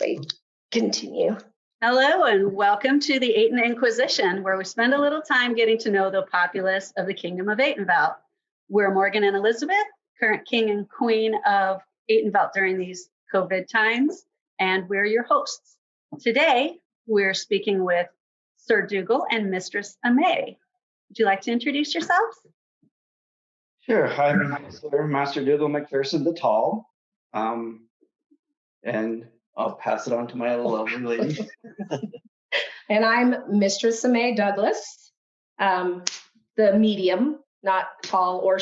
Wait, continue. Hello and welcome to the Aten Inquisition, where we spend a little time getting to know the populace of the Kingdom of Atenveldt. We're Morgan and Elizabeth, current King and Queen of Atenveldt during these COVID times, and we're your hosts. Today, we're speaking with Sir Dougal and Mistress Aimee. Would you like to introduce yourselves? Sure. Hi, my name is Master Dougal McPherson the Tall, and I'll pass it on to my lovely lady. And I'm Mistress Aimee Douglas, the medium, not tall or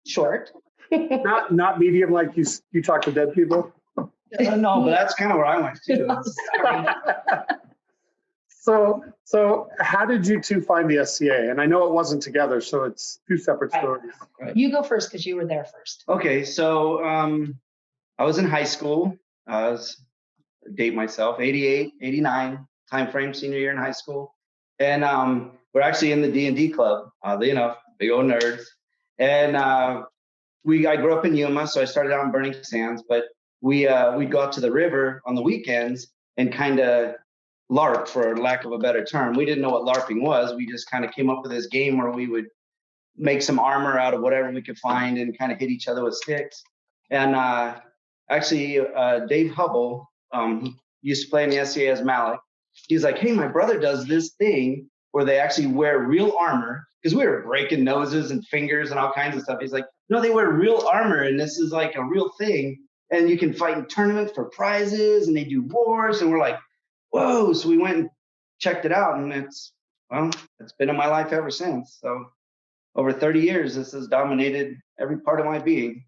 short. Not medium like you talk to dead people. No, but that's kind of where I went too. So how did you two find the SCA? And I know it wasn't together, so it's two separate stories. Right. You go first because you were there first. Okay, so I was in high school. I was date myself, 88, 89 time frame, senior year in high school, and we're actually in the D&D club. Oddly enough, big old nerds. And I grew up in Yuma, so I started out in Burning Sands, but we'd go out to the river on the weekends and kind of LARP, for lack of a better term. We didn't know what LARPing was. We just kind of came up with this game where we would make some armor out of whatever we could find and kind of hit each other with sticks. And actually, Dave Hubble, he used to play in the SCA as Malik. He's like, hey, my brother does this thing where they actually wear real armor, because we were breaking noses and fingers and all kinds of stuff. He's like, no, they wear real armor, and this is like a real thing. And you can fight in tournaments for prizes, and they do wars. And we're like, whoa. So we went and checked it out, and it's been in my life ever since. So over 30 years, this has dominated every part of my being.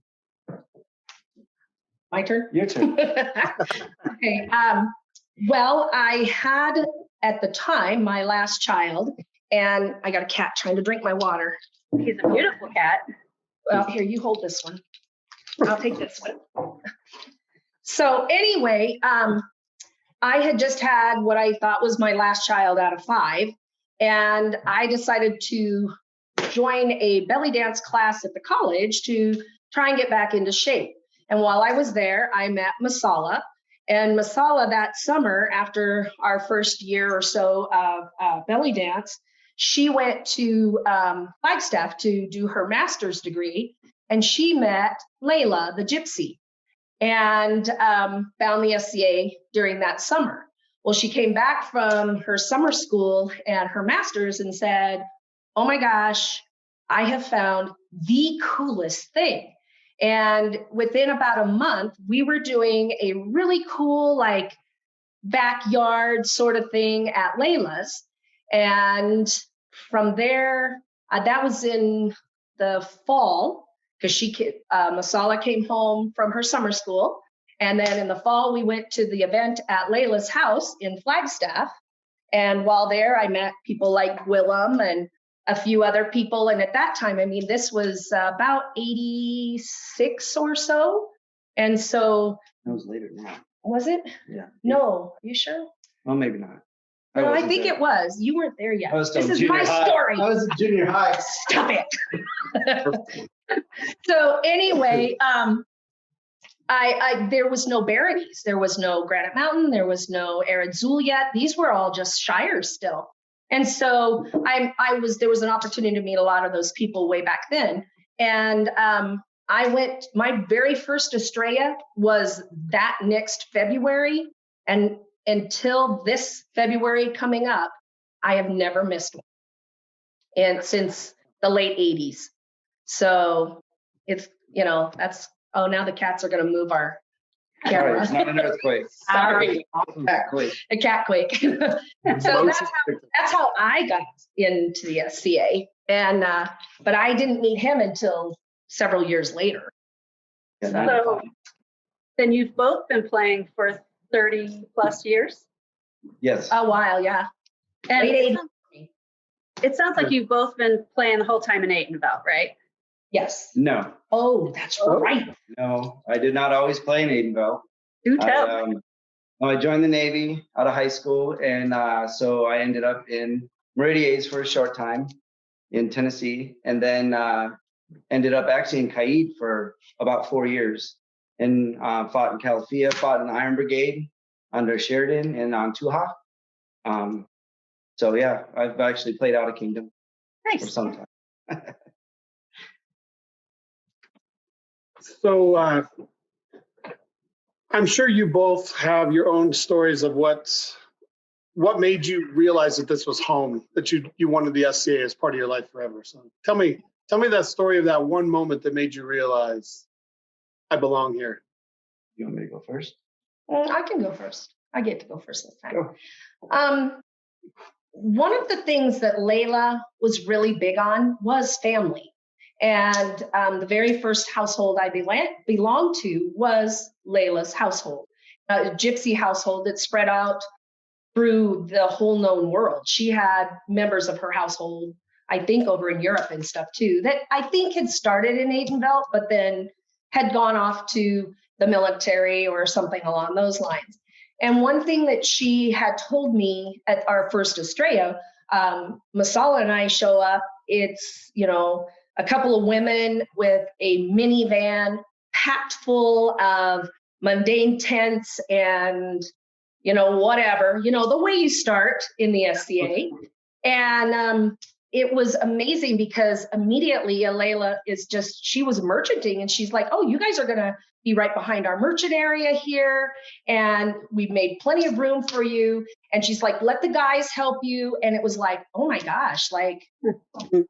My turn? Your turn. Okay. Well, I had at the time my last child, and I got a cat trying to drink my water. He's a beautiful cat. Well, here, you hold this one. I'll take this one. So anyway, I had just had what I thought was my last child out of 5, and I decided to join a belly dance class at the college to try and get back into shape. And while I was there, I met Masala. And Masala that summer, after our first year or so of belly dance, she went to Flagstaff to do her master's degree. And she met Layla, the gypsy, and found the SCA during that summer. Well, she came back from her summer school and her master's and said, oh my gosh, I have found the coolest thing. And within about a month, we were doing a really cool, like, backyard sort of thing at Layla's. And from there, that was in the fall, because Masala came home from her summer school. And then in the fall, we went to the event at Layla's house in Flagstaff. And while there, I met people like Willem and a few other people. And at that time, I mean, this was about 86 or so. And so. That was later now. Was it? Yeah. No, are you sure? Well, maybe not. No, I think it was. You weren't there yet. This is my story. I was in junior high. Stop it. So anyway, there was no Baronies. There was no Granite Mountain. There was no Ered yet. These were all just shires still. And so there was an opportunity to meet a lot of those people way back then. And my very first Estrella was that next February. And until this February coming up, I have never missed one. And since the late 80s. So it's, now the cats are going to move our camera. Sorry, it's not an earthquake. Sorry. Catquake. A catquake. So that's how I got into the SCA. And but I didn't meet him until several years later. So then you've both been playing for 30 plus years? Yes. A while, yeah. And it sounds like you've both been playing the whole time in Atenveldt, right? Yes. No. Oh, that's right. No, I did not always play in Atenveldt. Do tell. I joined the Navy out of high school, and so I ended up in Meridians for a short time in Tennessee, and then ended up actually in Caid for about 4 years. and fought in Calafia, fought in the Iron Brigade under Sheridan and on Tuha. So yeah, I've actually played out a kingdom for Nice. some time. So I'm sure you both have your own stories of what made you realize that this was home, that you wanted the SCA as part of your life forever. So tell me that story of that one moment that made you realize I belong here. You want me to go first? I can go first. I get to go first this time. Go. One of the things that Layla was really big on was family. And the very first household I belonged to was Layla's household, a gypsy household that spread out through the whole known world. She had members of her household, I think, over in Europe and stuff too, that I think had started in Atenveldt, but then had gone off to the military or something along those lines. And one thing that she had told me at our first Estrella, Masala and I show up, it's, a couple of women with a minivan packed full of mundane tents and, whatever, the way you start in the SCA. And it was amazing because immediately Layla she was merchanting and she's like, oh, you guys are going to be right behind our merchant area here. And we've made plenty of room for you. And she's like, let the guys help you. And it was like, oh my gosh, like,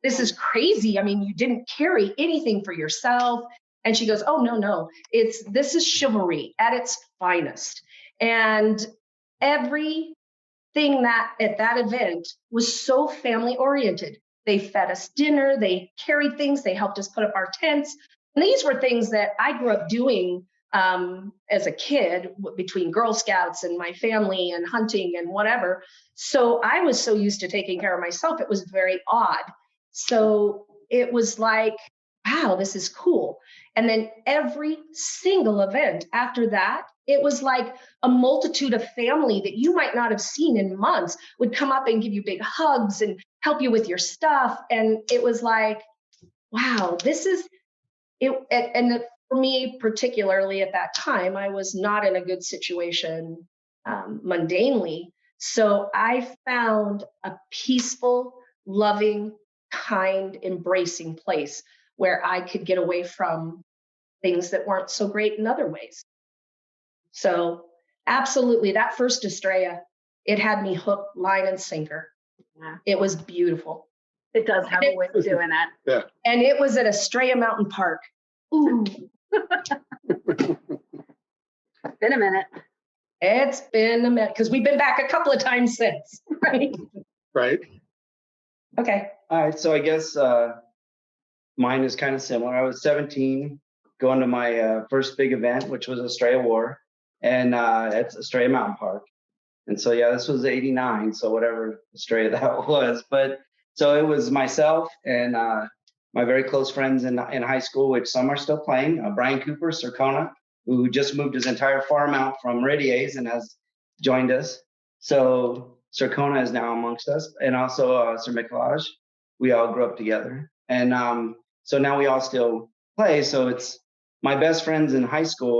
this is crazy. I mean, you didn't carry anything for yourself. And she goes, oh, no, this is chivalry at its finest. And everything that at that event was so family oriented. They fed us dinner, they carried things, they helped us put up our tents. And these were things that I grew up doing as a kid between Girl Scouts and my family and hunting and whatever. So I was so used to taking care of myself, it was very odd. So it was like, wow, this is cool. And then every single event after that, it was like a multitude of family that you might not have seen in months would come up and give you big hugs and help you with your stuff. And it was like, wow, this is it. And for me, particularly at that time, I was not in a good situation mundanely. So I found a peaceful, loving, kind, embracing place where I could get away from things that weren't so great in other ways. So absolutely, that first Estrella, it had me hooked, line and sinker. Yeah. It was beautiful. It does have a way of doing that. Yeah. And it was at Estrella Mountain Park. Ooh. Been a minute. It's been a minute, because we've been back a couple of times since. Right. Right. Okay. All right, so I guess mine is kind of similar. I was 17, going to my first big event, which was Estrella War, and at Estrella Mountain Park. And so, yeah, this was 89, so whatever Estrella that was. But so it was myself and my very close friends in high school, which some are still playing, Brian Cooper, Circona, who just moved his entire farm out from Rediers and has joined us. So Circona is now amongst us, and also Sir Mikolaj. We all grew up together. And so now we all still play. So it's my best friends in high school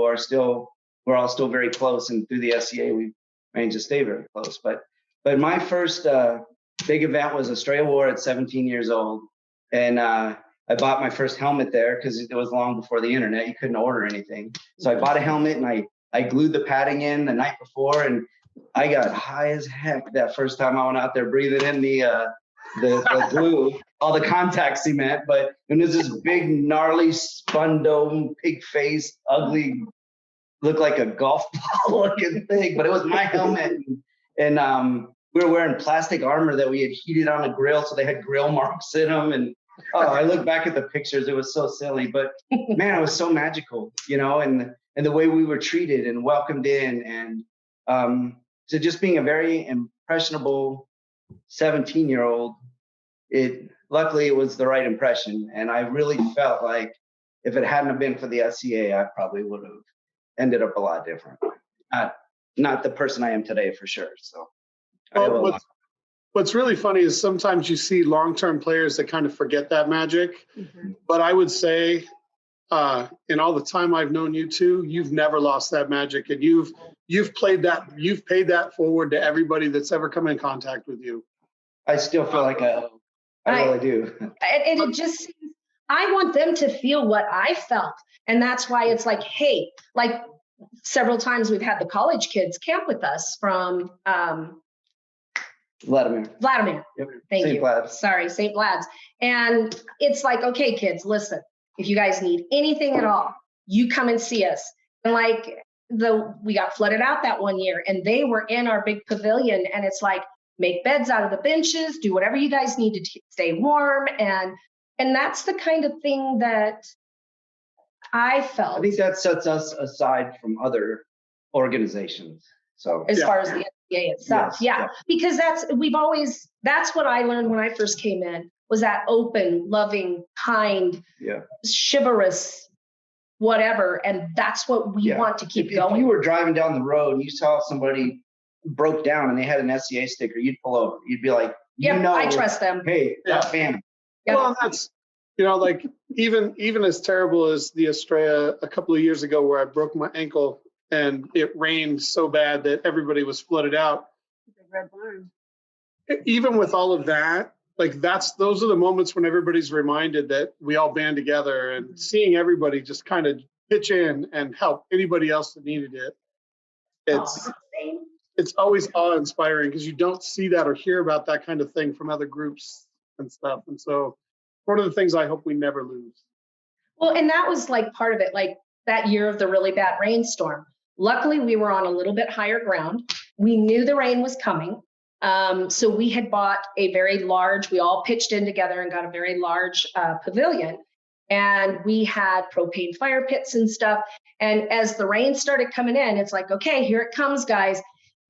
we're all still very close. And through the SCA, we managed to stay very close. But my first big event was Estrella War at 17 years old. And I bought my first helmet there because it was long before the internet. You couldn't order anything. So I bought a helmet and I glued the padding in the night before. And I got high as heck that first time I went out there breathing in the glue, all the contact cement. But it was this big, gnarly, spun dome, pig face, ugly, looked like a golf ball looking thing. But it was my helmet. And we were wearing plastic armor that we had heated on a grill, so they had grill marks in them. And I look back at the pictures, it was so silly. But man, it was so magical, and the way we were treated and welcomed in. And so just being a very impressionable 17-year-old, luckily it was the right impression. And I really felt like if it hadn't have been for the SCA, I probably would have ended up a lot different. Not the person I am today, for sure. So what's really funny is sometimes you see long-term players that kind of forget that magic. Mm-hmm. But I would say in all the time I've known you two, you've never lost that magic, and you've paid that forward to everybody that's ever come in contact with you. I still feel like I really do. And it just seems, I want them to feel what I felt. And that's why it's like, hey, like several times we've had the college kids camp with us from Vladimir. Yep. Thank St. you. Vlad's. Sorry, St. Vlad's. And it's like, okay, kids, listen, if you guys need anything at all, you come and see us. And like we got flooded out that one year, and they were in our big pavilion, and it's like, make beds out of the benches, do whatever you guys need to stay warm. And that's the kind of thing that I felt. I think that sets us aside from other organizations. So as far as the SBA itself. Yes, yeah. Because that's what I learned when I first came in, was that open, loving, kind, chivalrous, whatever. And that's what we want to keep going. If you were driving down the road and you saw somebody broke down and they had an SCA sticker, you'd pull over. You'd be like, I trust them. Hey, that's family. Yep. Well, that's, like even as terrible as the Estrella a couple of years ago, where I broke my ankle and it rained so bad that everybody was flooded out. The Red Barn. Even with all of that, like those are the moments when everybody's reminded that we all band together, and seeing everybody just kind of pitch in and help anybody else that needed it. It's always awe-inspiring, because you don't see that or hear about that kind of thing from other groups and stuff. And so one of the things I hope we never lose. Well, and that was like part of it, like that year of the really bad rainstorm. Luckily, we were on a little bit higher ground. We knew the rain was coming. So we had bought a very large, we all pitched in together and got a very large pavilion. And we had propane fire pits and stuff. And as the rain started coming in, it's like, okay, here it comes, guys.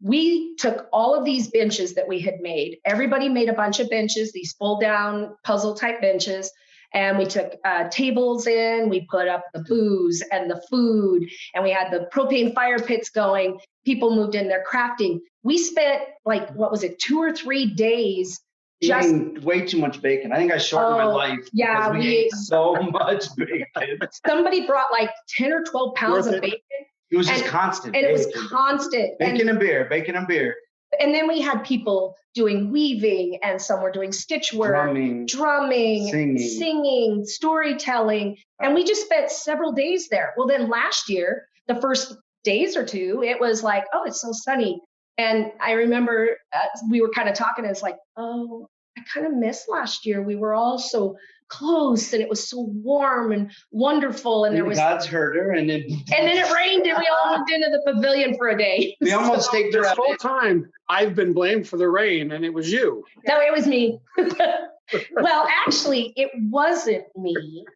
We took all of these benches that we had made. Everybody made a bunch of benches, these fold down puzzle type benches. And we took tables in, we put up the booze and the food, and we had the propane fire pits going. People moved in there crafting. We spent 2 or 3 days eating way too much bacon. I think I shortened my life. Yeah, we ate so much bacon. Somebody brought 10 or 12 pounds of bacon. It was just constant. And it was constant. Bacon and beer. And then we had people doing weaving, and some were doing stitch work, drumming, singing, storytelling. And we just spent several days there. Well, then last year, the first days or two, it was like, oh, it's so sunny. And I remember we were kind of talking, and it's like, oh, I kind of missed last year. We were all so close, and it was so warm and wonderful. And there was God's herder, and then it rained, and we all moved into the pavilion for a day. We almost staked this whole time. I've been blamed for the rain, and it was you. No, it was me. Well, actually, it wasn't me.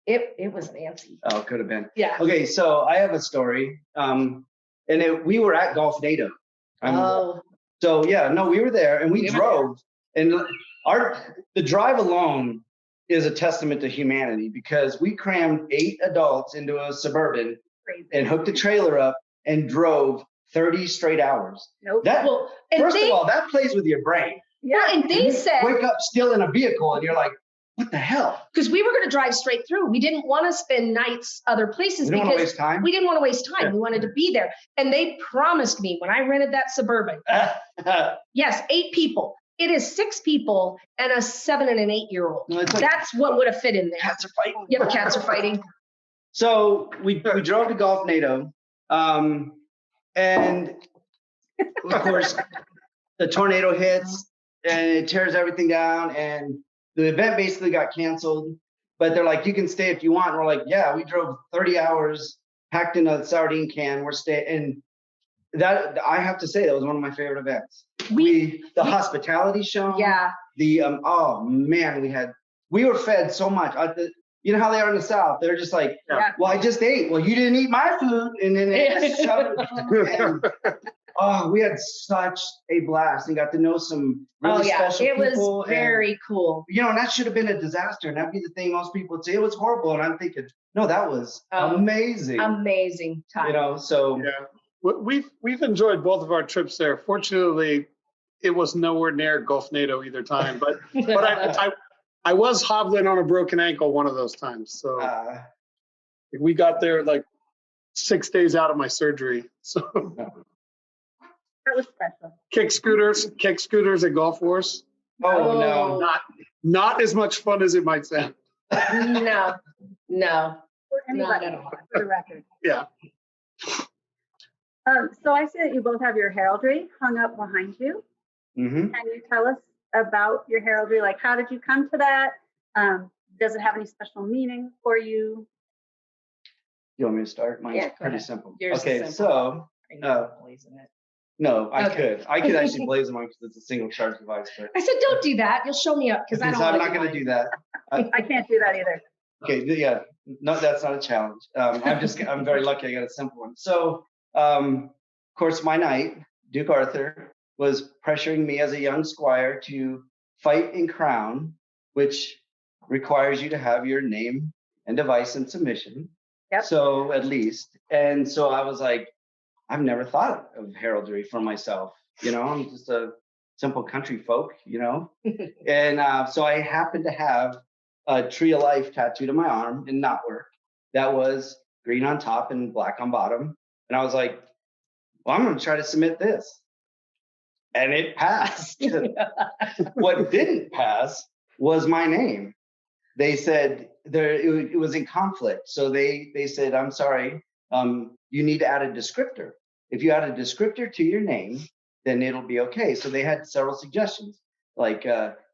It was Nancy. Oh, it could have been. Yeah. Okay, so I have a story. We were at Golf NATO. So we were there, and we drove, and the drive alone is a testament to humanity, because we crammed 8 adults into a Suburban and hooked a trailer up and drove 30 straight hours. Nope. First of all, that plays with your brain. Yeah, and they said, wake up still in a vehicle, and you're like, what the hell? Because we were going to drive straight through. We didn't want to spend nights other places because we didn't want to waste time. We wanted to be there. And they promised me when I rented that Suburban, yes, 8 people. It is 6 people and a 7 and an 8-year-old. That's what would have fit in there. Cats are fighting. Yep, cats are fighting. So we drove to Golf NATO. And of course, the tornado hits and it tears everything down. And the event basically got canceled. But they're like, you can stay if you want. And we're like, yeah, we drove 30 hours, packed in a sardine can. We're staying. And that, I have to say, that was one of my favorite events. The hospitality show. Yeah. We were fed so much. You know how they are in the South? They're just like, well, I just ate. Well, you didn't eat my food. And then they shoved it. We had such a blast and got to know some really special people. It was very cool. And that should have been a disaster. And that'd be the thing most people would say. It was horrible. And I'm thinking, no, that was amazing. Amazing time. So. Yeah. We've enjoyed both of our trips there. Fortunately, it was nowhere near Golf NATO either time. But I was hobbling on a broken ankle one of those times. So We got there like 6 days out of my surgery. So That was special. kick scooters at Golf Wars. Oh, no. Not as much fun as it might sound. No, no. For Not anybody, at all. for the record. Yeah. So I see that you both have your heraldry hung up behind you. Mm-hmm. Can you tell us about your heraldry? Like, how did you come to that? Does it have any special meaning for you? You want me to start? Mine's Yeah, go pretty ahead. simple. Yours is Okay, simple. so I know, blazing it. no, I Okay. could actually blaze them on because it's a single charge device, but I said, don't do that. You'll show me up because I because don't I'm want not going to do that. I can't do that either. Okay, yeah, no, that's not a challenge. I'm very lucky I got a simple one. So, of course, my knight, Duke Arthur, was pressuring me as a young squire to fight in crown, which requires you to have your name and device in submission. Yep. So at least, and so I was like, I've never thought of heraldry for myself. I'm just a simple country folk, and so I happened to have a tree of life tattooed on my arm in knotwork that was green on top and black on bottom. And I was like, well, I'm going to try to submit this. And it passed. What didn't pass was my name. They said it was in conflict. So they said, I'm sorry, you need to add a descriptor. If you add a descriptor to your name, then it'll be okay. So they had several suggestions, like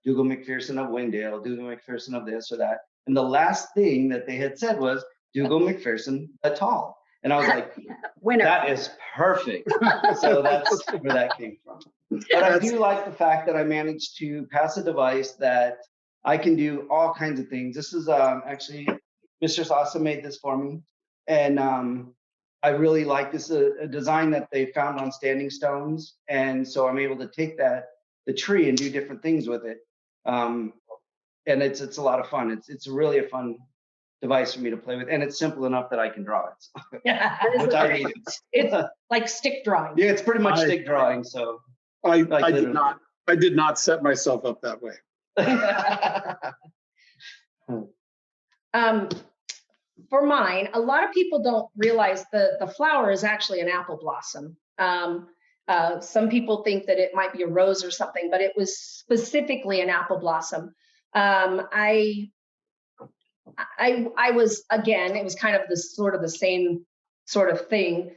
Dougal McPherson of Windale, Dougal McPherson of this or that. And the last thing that they had said was Dougal McPherson the Tall. And I was like, Winner. that is perfect. So that's where that came from. But I do like the fact that I managed to pass a device that I can do all kinds of things. This is actually, Mistress Aimee made this for me. And I really like this, a design that they found on standing stones. And so I'm able to take the tree and do different things with it. And it's a lot of fun. It's really a fun device for me to play with. And it's simple enough that I can draw it. Which I need. It's like stick drawing. Yeah, it's pretty much stick drawing. So I literally. did not set myself up that way. For mine, a lot of people don't realize the flower is actually an apple blossom. Some people think that it might be a rose or something, but it was specifically an apple blossom. I was, again, it was kind of the same sort of thing.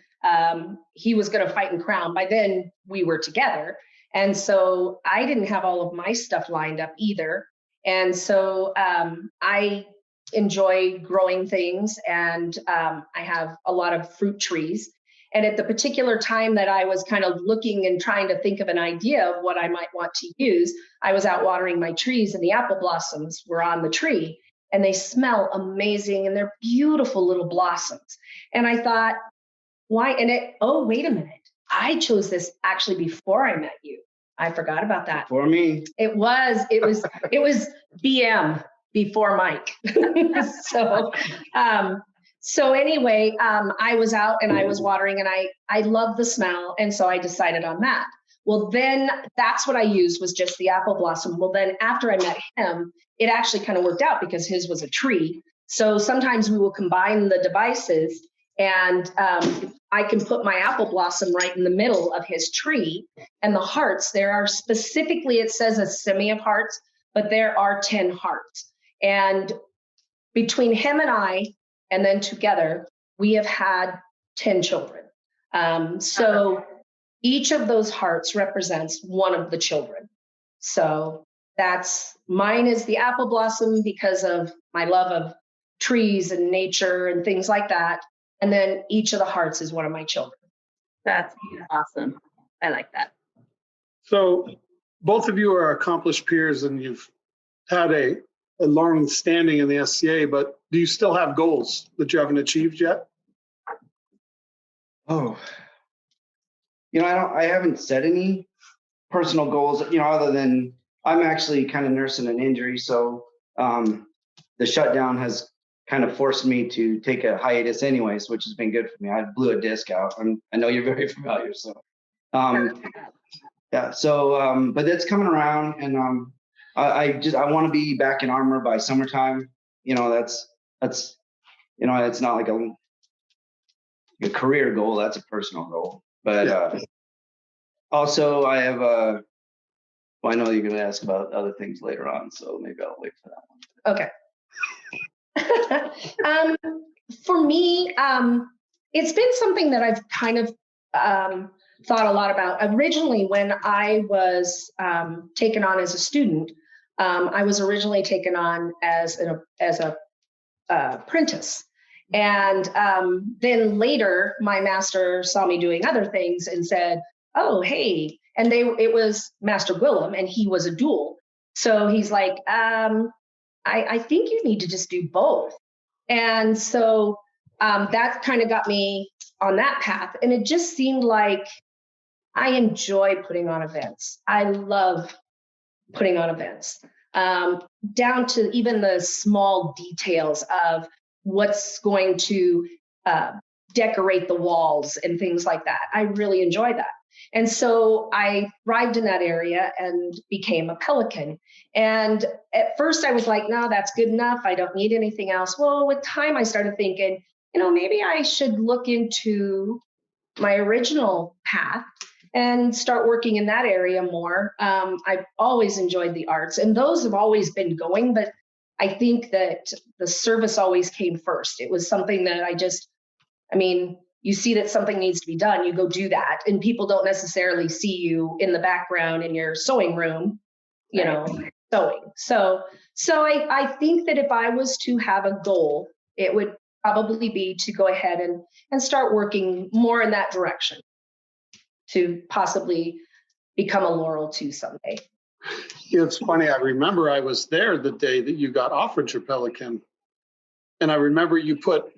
He was going to fight in crown. By then we were together. And so I didn't have all of my stuff lined up either. And so I enjoy growing things, and I have a lot of fruit trees. And at the particular time that I was kind of looking and trying to think of an idea of what I might want to use, I was out watering my trees and the apple blossoms were on the tree, and they smell amazing and they're beautiful little blossoms. And I thought, why? And wait a minute. I chose this actually before I met you. I forgot about that. For me. It was BM before Mike. So anyway, I was out and I was watering, and I love the smell. And so I decided on that. Well, then that's what I used, was just the apple blossom. Well, then after I met him, it actually kind of worked out because his was a tree. So sometimes we will combine the devices, and I can put my apple blossom right in the middle of his tree. And the hearts, there are specifically, it says a semi of hearts, but there are 10 hearts. And between him and I, and then together, we have had 10 children. So each of those hearts represents one of the children. So mine is the apple blossom because of my love of trees and nature and things like that. And then each of the hearts is one of my children. That's awesome. I like that. So both of you are accomplished peers, and you've had a long standing in the SCA, but do you still have goals that you haven't achieved yet? Oh, I haven't set any personal goals, other than I'm actually kind of nursing an injury. So the shutdown has kind of forced me to take a hiatus anyways, which has been good for me. I blew a disc out. I know you're very familiar. So yeah. So but that's coming around, and I want to be back in armor by summertime. That's it's not like a career goal. That's a personal goal. But also I have well, I know you're going to ask about other things later on, so maybe I'll wait for that one. Okay. For me, it's been something that I've kind of thought a lot about. Originally, when I was taken on as a student, I was originally taken on as an apprentice. And then later, my master saw me doing other things and said, "Oh, hey." And it was Master Gwillem, and he was a dual. So he's like, I think you need to just do both. And so that kind of got me on that path. And it just seemed like I enjoy putting on events. I love putting on events, down to even the small details of what's going to decorate the walls and things like that. I really enjoy that. And so I thrived in that area and became a pelican. And at first I was like, no, that's good enough. I don't need anything else. Well, with time, I started thinking, maybe I should look into my original path and start working in that area more. I've always enjoyed the arts, and those have always been going, but I think that the service always came first. It was something that you see that something needs to be done, you go do that. And people don't necessarily see you in the background in your sewing room, sewing. So I think that if I was to have a goal, it would probably be to go ahead and start working more in that direction to possibly become a Laurel too someday. It's funny. I remember I was there the day that you got offered your pelican. And I remember you put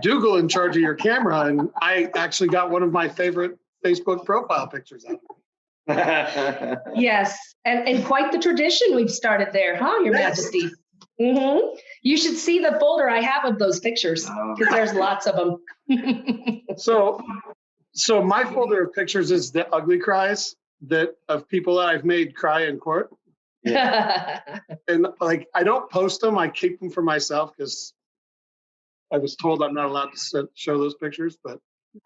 Dougal in charge of your camera, and I actually got one of my favorite Facebook profile pictures of it. Yes, and quite the tradition we've started there, huh, Your Majesty? Mm-hmm. You should see the folder I have of those pictures, because there's lots of them. So my folder of pictures is the ugly cries of people that I've made cry in court. Yeah. And I don't post them. I keep them for myself because I was told I'm not allowed to show those pictures. But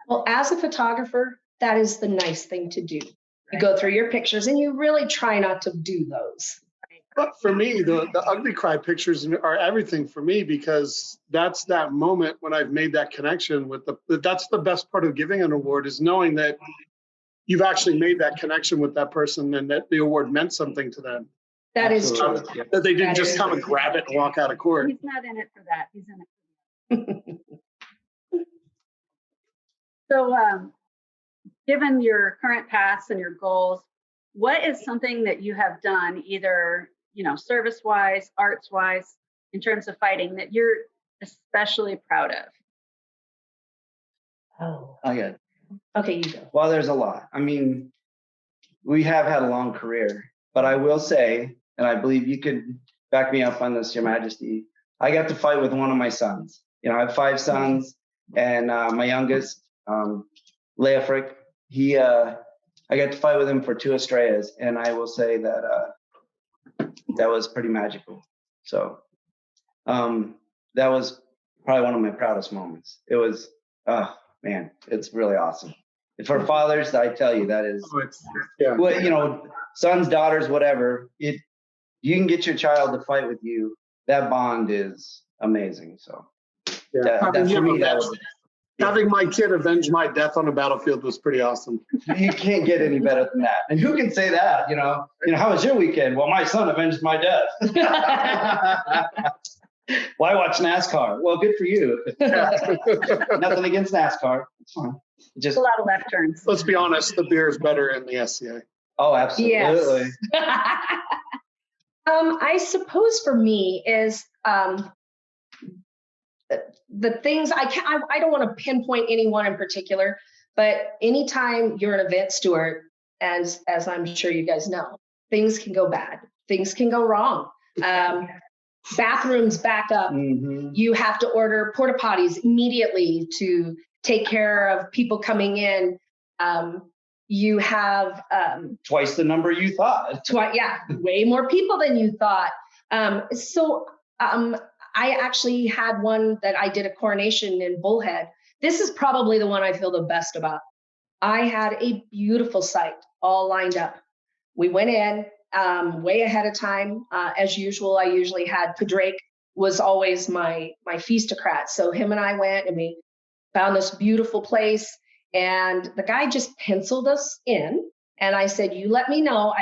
well, as a photographer, that is the nice thing to do. You go through your pictures and you really try not to do those. But for me, the ugly cry pictures are everything for me, because that's that moment when I've made that connection with that's the best part of giving an award, is knowing that you've actually made that connection with that person and that the award meant something to them. That is true. That they didn't just come and grab it and walk out of court. He's not in it for that. He's in it for that. So, given your current paths and your goals, what is something that you have done, either service-wise, arts-wise, in terms of fighting, that you're especially proud of? Oh, Okay. Okay, you go. Well, there's a lot. We have had a long career, but I will say, and I believe you could back me up on this, Your Majesty, I got to fight with one of my sons. I have 5 sons, and my youngest, Leofric, I got to fight with him for 2 Estrellas, and I will say that that was pretty magical. So that was probably one of my proudest moments. It was, man, it's really awesome. For fathers, I tell you, that is, sons, daughters, whatever, you can get your child to fight with you. That bond is amazing. So for me, that was, having my kid avenge my death on a battlefield was pretty awesome. You can't get any better than that. And who can say that? How was your weekend? Well, my son avenged my death. Why watch NASCAR? Well, good for you. Nothing against NASCAR. It's fine. Just a lot of left turns. Let's be honest, the beer is better in the SCA. Oh, absolutely. Yes. I suppose for me is the things I don't want to pinpoint anyone in particular, but anytime you're an event steward, as I'm sure you guys know, things can go bad, things can go wrong. Bathrooms back up. Mm-hmm. You have to order porta potties immediately to take care of people coming in. You have twice the number you thought. Way more people than you thought. So I actually had one that I did a coronation in Bullhead. This is probably the one I feel the best about. I had a beautiful site all lined up. We went in way ahead of time. As usual, I usually had Padraig was always my feastocrat. So him and I went and we found this beautiful place. And the guy just penciled us in. And I said, you let me know.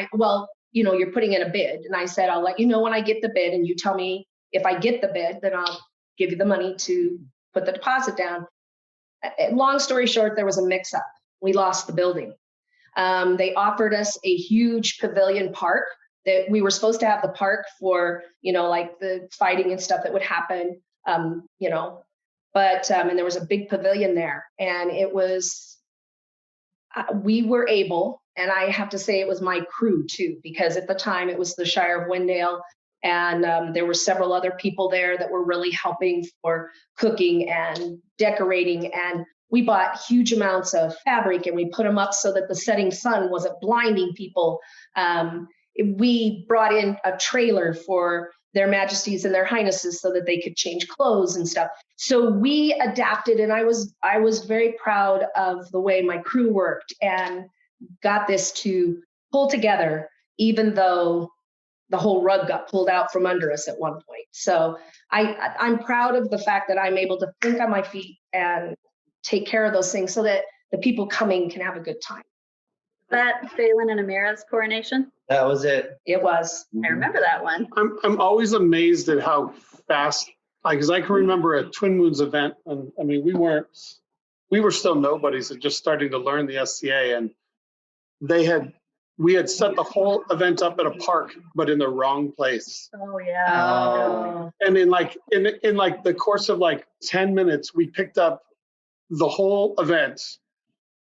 You're putting in a bid. And I said, I'll let you know when I get the bid. And you tell me if I get the bid, then I'll give you the money to put the deposit down. Long story short, there was a mix up. We lost the building. They offered us a huge pavilion park that we were supposed to have the park for, like the fighting and stuff that would happen, and there was a big pavilion there, and it was, we were able, and I have to say it was my crew too, because at the time it was the Shire of Windale, and there were several other people there that were really helping for cooking and decorating, and we bought huge amounts of fabric and we put them up so that the setting sun wasn't blinding people. We brought in a trailer for Their Majesties and Their Highnesses so that they could change clothes and stuff. So we adapted, and I was very proud of the way my crew worked and got this to pull together, even though the whole rug got pulled out from under us at one point. So I'm proud of the fact that I'm able to think on my feet and take care of those things so that the people coming can have a good time. That Phelan and Amira's coronation? That was it. It was. I remember that one. I'm always amazed at how fast, because I can remember a Twin Moons event, and I mean, we were still nobodies and just starting to learn the SCA, and we had set the whole event up at a park, but in the wrong place. Oh yeah. And in the course of 10 minutes, we picked up the whole event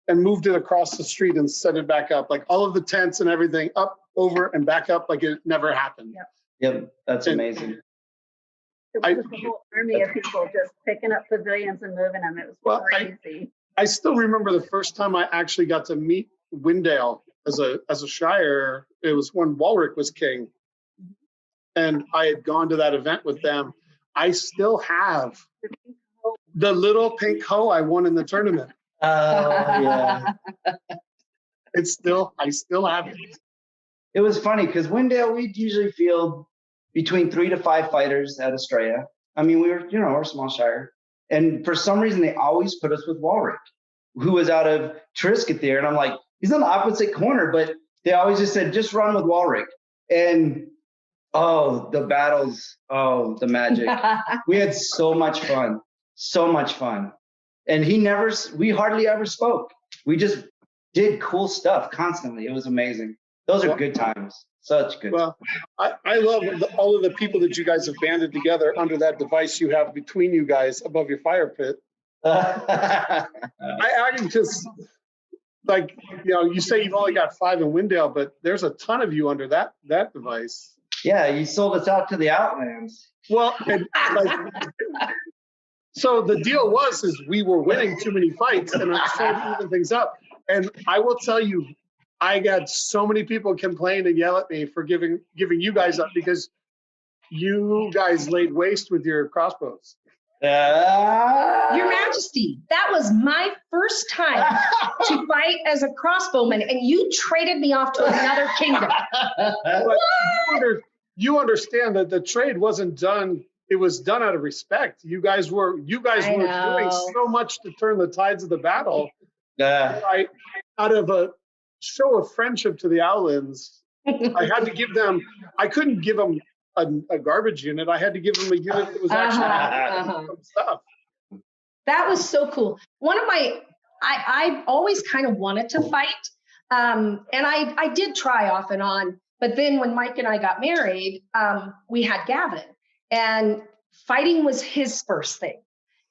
and moved it across the street and set it back up, like all of the tents and everything up, over, and back up like it never happened. Yep, that's amazing. It was a whole army of people just picking up pavilions and moving them. It was crazy. I still remember the first time I actually got to meet Windale as a shire. It was when Walrick was king, and I had gone to that event with them. I still have the little pink hoe I won in the tournament. Oh, yeah. I still have it. It was funny because Windale, we'd usually field between 3 to 5 fighters at Estrella. I mean, we're a small shire. And for some reason, they always put us with Walrick, who was out of Triscathir. And I'm like, he's on the opposite corner, but they always just said, just run with Walrick. And the battles, the magic. We had so much fun. And we hardly ever spoke. We just did cool stuff constantly. It was amazing. Those are good times. Such good times. I love all of the people that you guys have banded together under that device you have between you guys above your fire pit. I can just, you say you've only got 5 in Windale, but there's a ton of you under that device. Yeah, you sold us out to the Outlands. Well, so the deal is we were winning too many fights, and I'm trying to even things up. And I will tell you, I got so many people complain and yell at me for giving you guys up because you guys laid waste with your crossbows. Your Majesty, that was my first time to fight as a crossbowman, and you traded me off to another kingdom. But you understand that the trade wasn't done. It was done out of respect. You guys were doing so much to turn the tides of the battle. Out of a show of friendship to the Outlands, I had to give them. I couldn't give them a garbage unit. I had to give them a unit that was actually some stuff. That was so cool. I always kind of wanted to fight, and I did try off and on. But then when Mike and I got married, we had Gavin, and fighting was his first thing,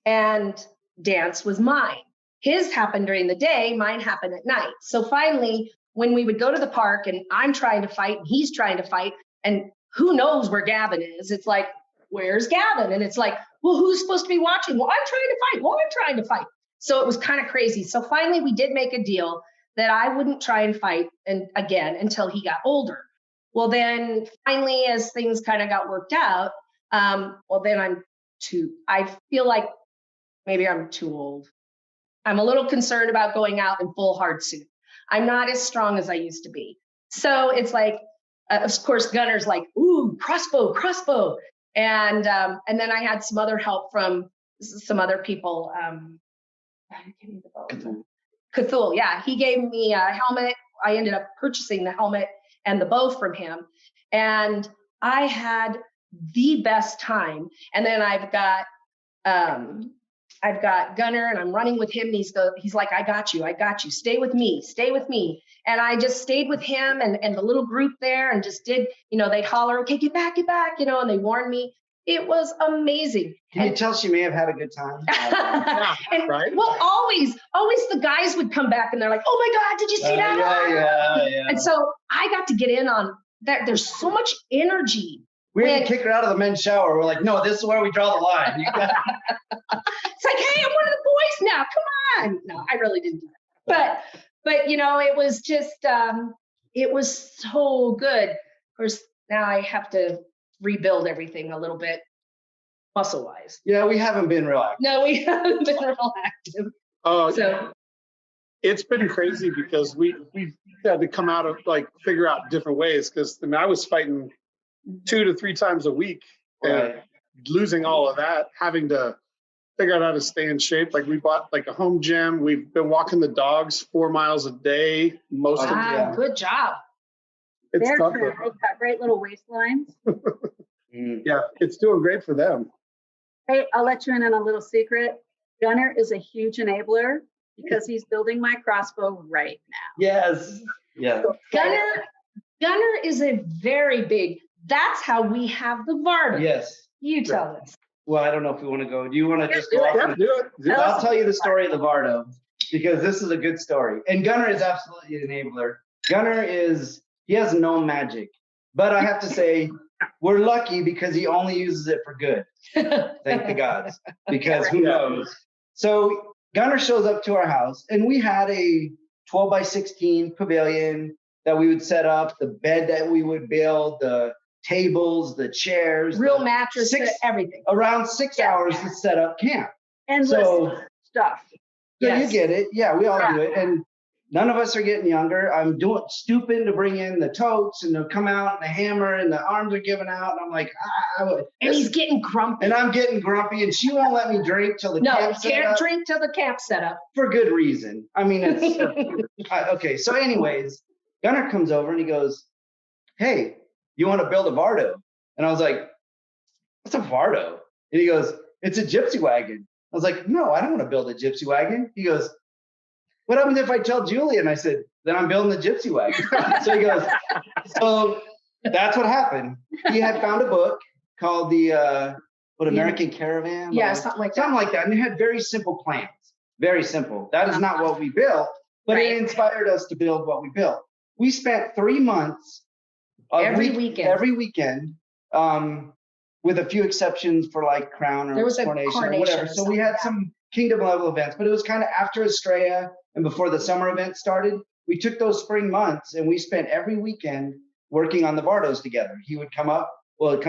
and dance was mine. His happened during the day, mine happened at night. So finally, when we would go to the park and I'm trying to fight and he's trying to fight, and who knows where Gavin is? It's like, where's Gavin? And it's like, well, who's supposed to be watching? Well, I'm trying to fight. Well, I'm trying to fight. So it was kind of crazy. So finally, we did make a deal that I wouldn't try and fight again until he got older. Well, then finally, as things kind of got worked out, then I'm I feel like maybe I'm too old. I'm a little concerned about going out in full hard suit. I'm not as strong as I used to be. So it's like, of course, Gunner's like, ooh, crossbow. And then I had some other help from some other people. Who gave me the bow? Cthulhu, yeah. He gave me a helmet. I ended up purchasing the helmet and the bow from him. And I had the best time. And then I've got Gunner, and I'm running with him. And he's like, I got you. Stay with me. And I just stayed with him and the little group there, and just did, they'd holler, okay, get back, and they warned me. It was amazing. Can you tell she may have had a good time? And, right? well, always the guys would come back and they're like, oh my God, did you see that? Yeah. And so I got to get in on that. There's so much energy. We had to kick her out of the men's shower. We're like, no, this is where we draw the line. It's like, hey, I'm one of the boys now. Come on. No, I really didn't do that. But it was just, it was so good. Of course, now I have to rebuild everything a little bit muscle-wise. Yeah, we haven't been real active. No, we haven't been real active. Oh, So it's been crazy because we've had to come out of figure out different ways, because I was fighting 2 to 3 times a week, and losing all of that, having to figure out how to stay in shape. Like, we bought a home gym. We've been walking the dogs 4 miles a day most of the time. good job. It's They're tough. true. They've got great little waistlines. Yeah, it's doing great for them. Hey, I'll let you in on a little secret. Gunner is a huge enabler because he's building my crossbow right now. Yes. Yeah. Gunner is a very big. That's how we have the Varda. Yes. You tell us. Well, I don't know if we want to go. Do you want to just go do it. off? Yeah, do it. Well, I'll tell you the story of the Vardo, because this is a good story. And Gunner is absolutely an enabler. Gunner he has no magic. But I have to say, we're lucky because he only uses it for good. Thank the gods. Because who knows? So Gunner shows up to our house, and we had a 12 by 16 pavilion that we would set up, the bed that we would build, the tables, the chairs, Real mattress, everything. Around 6 hours to set up camp. Endless stuff. So Yes. you get it. Yeah, we all do it. And none of us are getting younger. I'm stooping to bring in the totes and to come out, and the hammer, and the arms are giving out. And I'm like, And he's getting grumpy. and I'm getting grumpy, and she won't let me drink till the No, camp you set can't up, drink till the camp set up. for good reason. I mean, it's okay. So anyways, Gunnar comes over and he goes, hey, you want to build a Vardo? And I was like, what's a Vardo? And he goes, it's a gypsy wagon. I was like, no, I don't want to build a gypsy wagon. He goes, what happens if I tell Julie? And I said, then I'm building the gypsy wagon. So he goes, so that's what happened. He had found a book called American Caravan? Yeah, something like that. Something like that. And it had very simple plans. Very simple. That is not what we built, but Right. it inspired us to build what we built. We spent 3 months Every weekend. With a few exceptions for like crown There or was a coronation or coronation whatever. or So something we had like that. some kingdom level events, but it was kind of after Estrella and before the summer event started. We took those spring months and we spent every weekend working on the Vardos together. He would come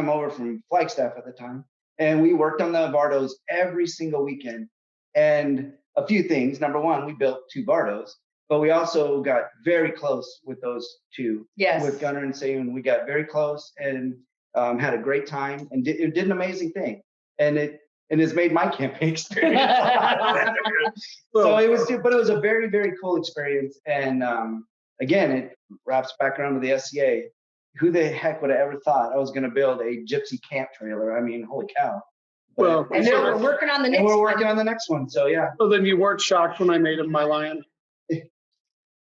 over from Flagstaff at the time, and we worked on the Vardos every single weekend. And a few things. Number one, we built 2 Vardos, but we also got very close with those 2. Yes. With Gunnar and Sayun, we got very close and had a great time, and it did an amazing thing. And it has made my camping experience. So it was a very, very cool experience. And again, it wraps back around to the SCA. Who the heck would have ever thought I was going to build a gypsy camp trailer? I mean, holy cow. Well, And now we're working on the next And we're one. working on the next one. So yeah. So then you weren't shocked when I made him my lion?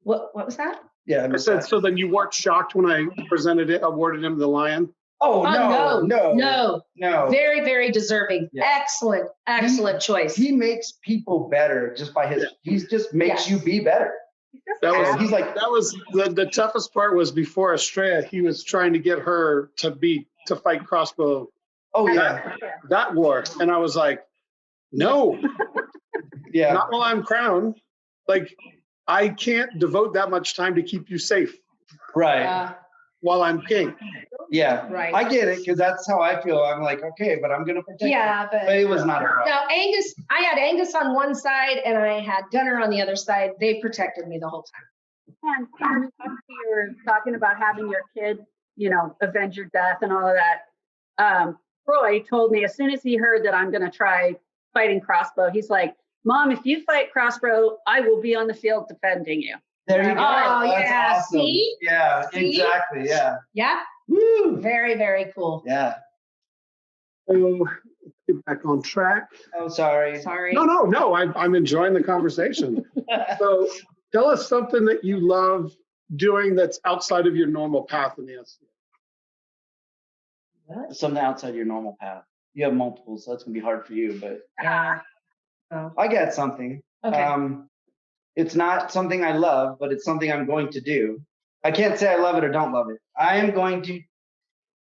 What was that? Yeah. I said, so then you weren't shocked when I awarded him the lion? Oh, no. No. Very, very deserving. Yeah. Excellent choice. He makes people better just by he just makes you be better. He's like, That was the toughest part was before Estrella, he was trying to get her to fight crossbow. oh yeah. That war. And I was like, no, Yeah. not while I'm crowned. Like, I can't devote that much time to keep you safe Right. while I'm king. Yeah, Right. I get it because that's how I feel. I'm like, okay, but I'm gonna protect. Yeah, you. but But it was not a problem. no, Angus, I had Angus on one side and I had Gunner on the other side. They protected me the whole time. And you were talking about having your kid, avenge your death and all of that. Roy told me as soon as he heard that I'm going to try fighting crossbow, he's like, Mom, if you fight crossbow, I will be on the field defending you. There you go. Oh, That's yeah. awesome. See? Yeah, See? exactly. Yeah. Yeah. Woo. Very, very cool. Yeah. So let's get back on track. Oh, sorry. Sorry. No, I'm enjoying the conversation. So tell us something that you love doing that's outside of your normal path in the SCA. Something outside your normal path. You have multiple, so that's gonna be hard for you. But Oh, I got something. okay. It's not something I love, but it's something I'm going to do. I can't say I love it or don't love it. I am going to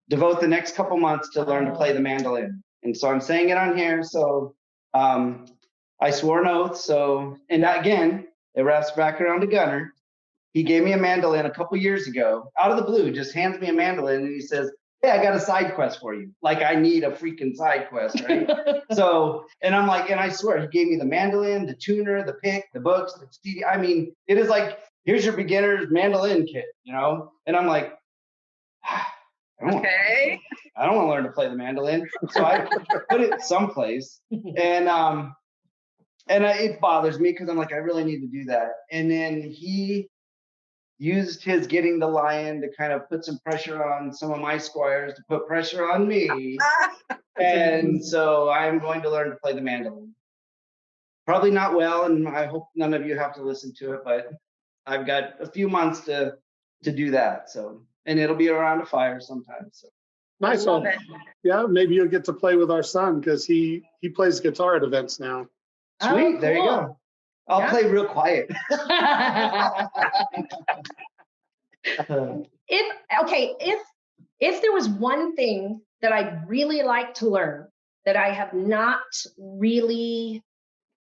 devote the next couple months to learn to play the mandolin. And so I'm saying it on here. So I swore an oath. So, and again, it wraps back around to Gunner. He gave me a mandolin a couple years ago, out of the blue, just hands me a mandolin and he says, hey, I got a side quest for you. Like I need a freaking side quest, right? So, and I'm like, and I swear, he gave me the mandolin, the tuner, the pick, the books, the CD. I mean, it is like, here's your beginner's mandolin kit, And I'm like, I don't want to learn to play the mandolin. So I put it someplace, and it bothers me because I'm like, I really need to do that. And then he used his getting the lion to kind of put some pressure on some of my squires to put pressure on me. And so I'm going to learn to play the mandolin. Probably not well, and I hope none of you have to listen to it, but I've got a few months to do that. So, and it'll be around a fire sometime. So Nice. Love it. Yeah, maybe you'll get to play with our son because he plays guitar at events now. sweet, there you cool. go. I'll Yeah. play real quiet. If there was one thing that I'd really like to learn that I have not really,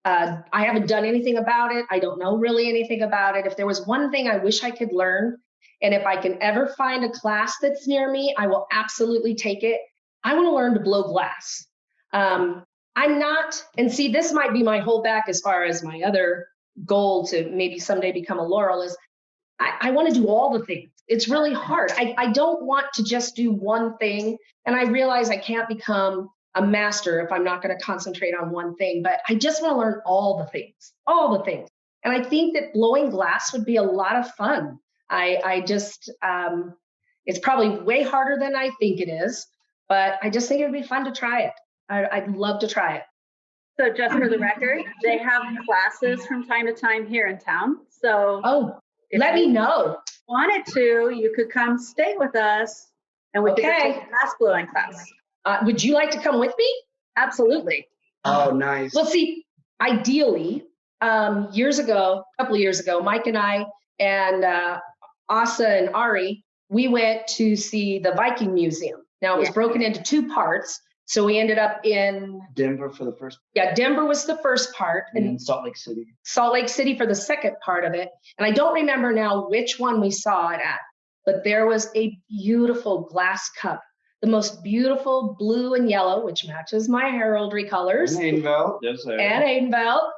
I haven't done anything about it. I don't know really anything about it. If there was one thing I wish I could learn, and if I can ever find a class that's near me, I will absolutely take it. I want to learn to blow glass. I'm not, and see, this might be my holdback as far as my other goal to maybe someday become a Laurel is I want to do all the things. It's really hard. I don't want to just do one thing. And I realize I can't become a master if I'm not going to concentrate on one thing, but I just want to learn all the things. And I think that blowing glass would be a lot of fun. It's probably way harder than I think it is, but I just think it would be fun to try it. I'd love to try it. So just for the record, they have classes from time to time here in town. So Let me know. Wanted to, you could come stay with us and we could go take a glass blowing class. Would you like to come with me? Absolutely. Oh, nice. Well, see, ideally, a couple of years ago, Mike and I and Asa and Ari, we went to see the Viking Museum. Now it was broken into two parts. So we ended up in Denver for the first. Yeah, Denver was the first part, and Salt Lake City. Salt Lake City for the second part of it. And I don't remember now which one we saw it at, but there was a beautiful glass cup, the most beautiful blue and yellow, which matches my heraldry colors. And Atenveldt, yes, sir. And Atenveldt.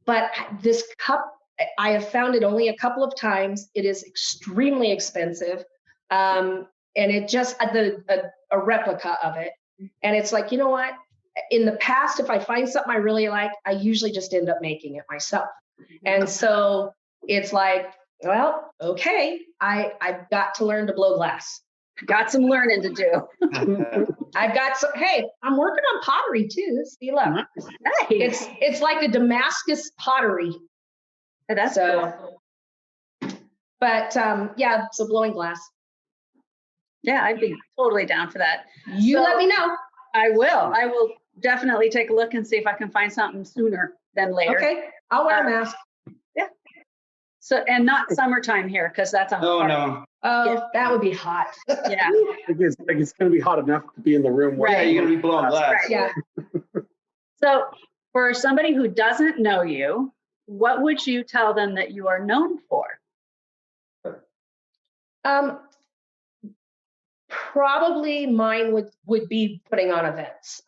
But this cup, I have found it only a couple of times. It is extremely expensive. And it just, a replica of it. And it's like, you know what? In the past, if I find something I really like, I usually just end up making it myself. And so it's like, well, okay, I've got to learn to blow glass. Got some learning to do. I've got some, hey, I'm working on pottery too. See, look. Nice. It's like a Damascus pottery. That's cool. But yeah, so blowing glass. Yeah, I'd be totally down for that. You let me know. I will. I will definitely take a look and see if I can find something sooner than later. Okay, I'll wear a mask. Yeah. So, and not summertime here, because that's a hard. No. Oh, that would be hot. Yeah. It's going to be hot enough to be in the room. Yeah, you're going to be blowing glass. Right. Yeah. So for somebody who doesn't know you, what would you tell them that you are known for? probably mine would be putting on events.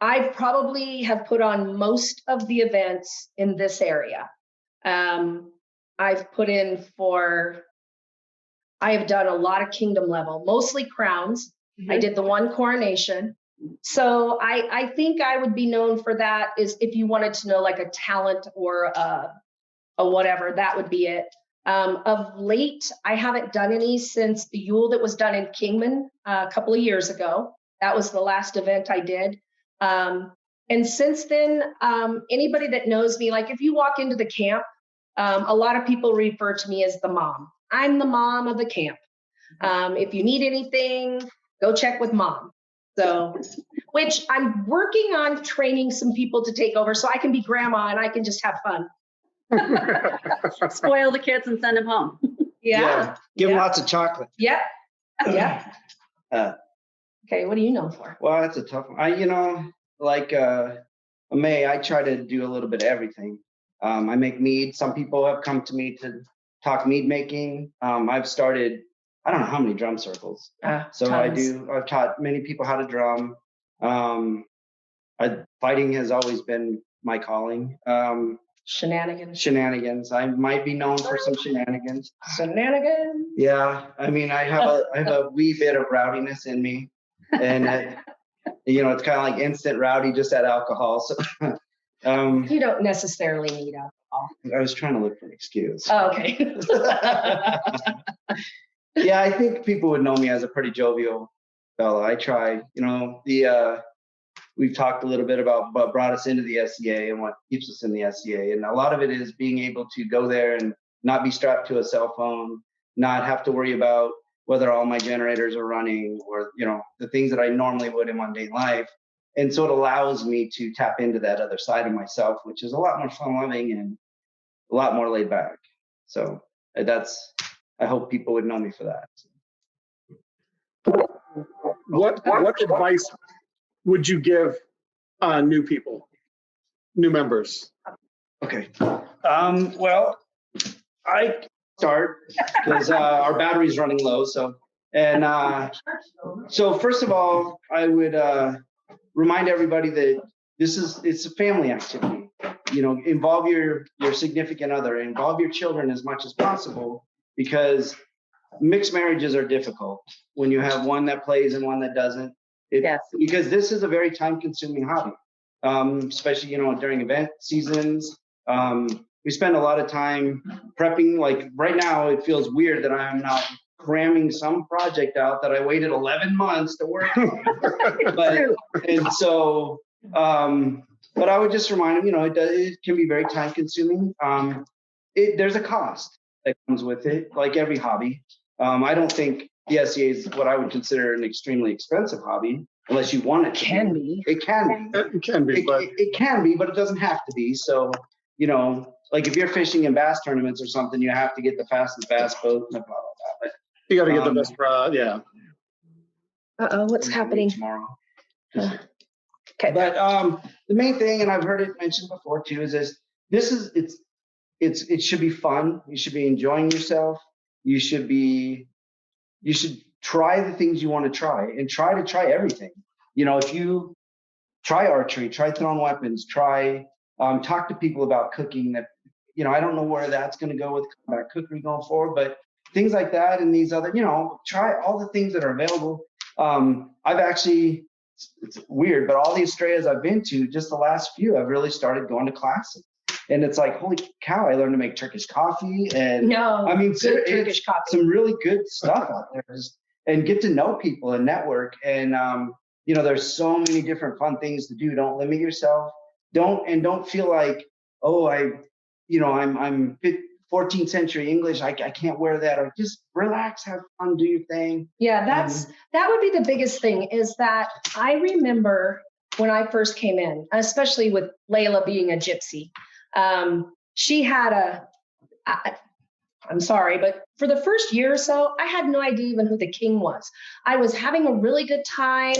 I probably have put on most of the events in this area. I've put in I have done a lot of kingdom level, mostly crowns. I did the one coronation. So I think I would be known for that. Is if you wanted to know like a talent or a whatever, that would be it. Of late, I haven't done any since the Yule that was done in Kingman a couple of years ago. That was the last event I did. And since then, anybody that knows me, like if you walk into the camp, a lot of people refer to me as the mom. I'm the mom of the camp. If you need anything, go check with mom. So, which I'm working on training some people to take over so I can be grandma and I can just have fun. Spoil the kids and send them home. Yeah. Give them lots of chocolate. Yep. Yeah. Okay. What are you known for? Well, that's a tough one. Like May, I try to do a little bit of everything. I make mead. Some people have come to me to talk mead making. I've started, I don't know how many drum circles. So tons. I've taught many people how to drum. Fighting has always been my calling. Shenanigans. I might be known for some shenanigans. Yeah. I mean, I have a wee bit of rowdiness in me. And it's kind of like instant rowdy, just add alcohol. So you don't necessarily need alcohol. I was trying to look for an excuse. Oh, okay. Yeah, I think people would know me as a pretty jovial fella. I try, we've talked a little bit about what brought us into the SCA and what keeps us in the SCA. And a lot of it is being able to go there and not be strapped to a cell phone, not have to worry about whether all my generators are running or, the things that I normally would in mundane life. And so it allows me to tap into that other side of myself, which is a lot more fun loving and a lot more laid back. So I hope people would know me for that. What advice would you give new people, new members? Okay. Well, I start because our battery's running low. So first of all, I would remind everybody that it's a family activity. Involve your significant other, involve your children as much as possible, because mixed marriages are difficult when you have one that plays and one that doesn't. Yes. Because this is a very time-consuming hobby, especially during event seasons. We spend a lot of time prepping. Like right now, it feels weird that I'm not cramming some project out that I waited 11 months to work on. But I would just remind them, it can be very time-consuming. There's a cost that comes with it, like every hobby. I don't think the SCA is what I would consider an extremely expensive hobby, unless you want it to Can be. It can be. It can be, but It can be, but it doesn't have to be. So, like if you're fishing in bass tournaments or something, you have to get the fastest bass boat and blah, blah, blah. But you got to get the best, yeah. What's happening tomorrow? Okay. But the main thing, and I've heard it mentioned before too, is it should be fun. You should be enjoying yourself. You should try the things you want to try and try to try everything. If you try archery, try throwing weapons, try talk to people about cooking. That I don't know where that's going to go with combat cookery going forward, but things like that and these other, try all the things that are available. I've actually, it's weird, but all the Australias I've been to, just the last few, I've really started going to classes. And it's like, holy cow, I learned to make Turkish coffee and good Turkish coffee. Some really good stuff out there. And get to know people and network. And, there's so many different fun things to do. Don't limit yourself. Don't feel like, I'm 14th century English. I can't wear that. Or just relax, have fun, do your thing. Yeah, that would be the biggest thing, is that I remember when I first came in, especially with Layla being a gypsy. She had I'm sorry, but for the first year or so, I had no idea even who the king was. I was having a really good time.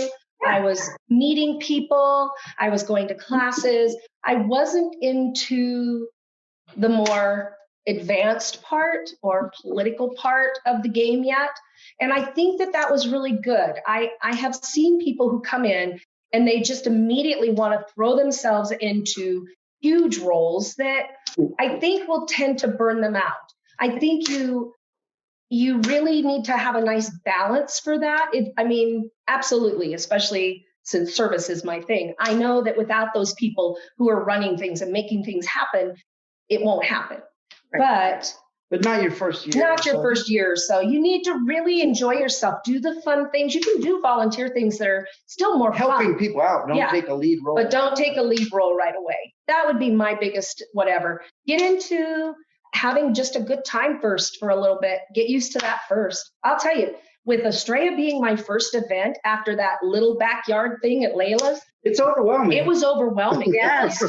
I was meeting people. I was going to classes. I wasn't into the more advanced part or political part of the game yet. And I think that that was really good. I have seen people who come in and they just immediately want to throw themselves into huge roles that I think will tend to burn them out. I think you really need to have a nice balance for that. I mean, absolutely, especially since service is my thing. I know that without those people who are running things and making things happen, it won't happen. Right. But not your first year. Not your first year or so. You need to really enjoy yourself. Do the fun things. You can do volunteer things that are still more Helping fun. people out. Don't take a lead role. But don't take a lead role right away. That would be my biggest whatever. Get into having just a good time first for a little bit. Get used to that first. I'll tell you, with Estrella being my first event after that little backyard thing at Layla's, it's overwhelming. it was overwhelming. Yes.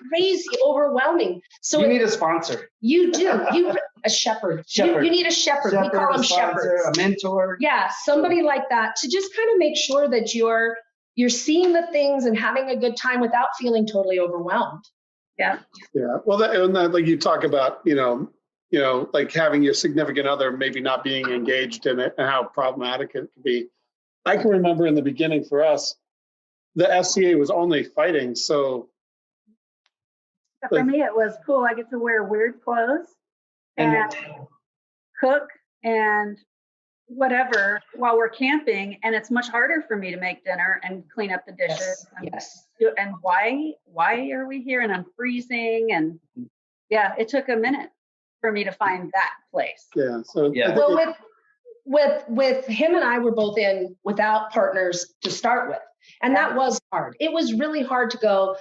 Crazy overwhelming. So you need a sponsor. You do. A shepherd. You need a shepherd. We call them shepherds. A mentor. Yeah, somebody like that to just kind of make sure that you're seeing the things and having a good time without feeling totally overwhelmed. Yeah. Yeah. Well, like you talk about, like having your significant other maybe not being engaged in it and how problematic it can be. I can remember in the beginning for us, the FCA was only fighting. So For me, it was cool. I get to wear weird clothes and cook and whatever while we're camping. And it's much harder for me to make dinner and clean up the dishes. Yes. And why are we here? And I'm freezing. And yeah, it took a minute for me to find that place. yeah. So Yeah. Well, with him and I were both in without partners to start with. And that was hard. It was really hard to go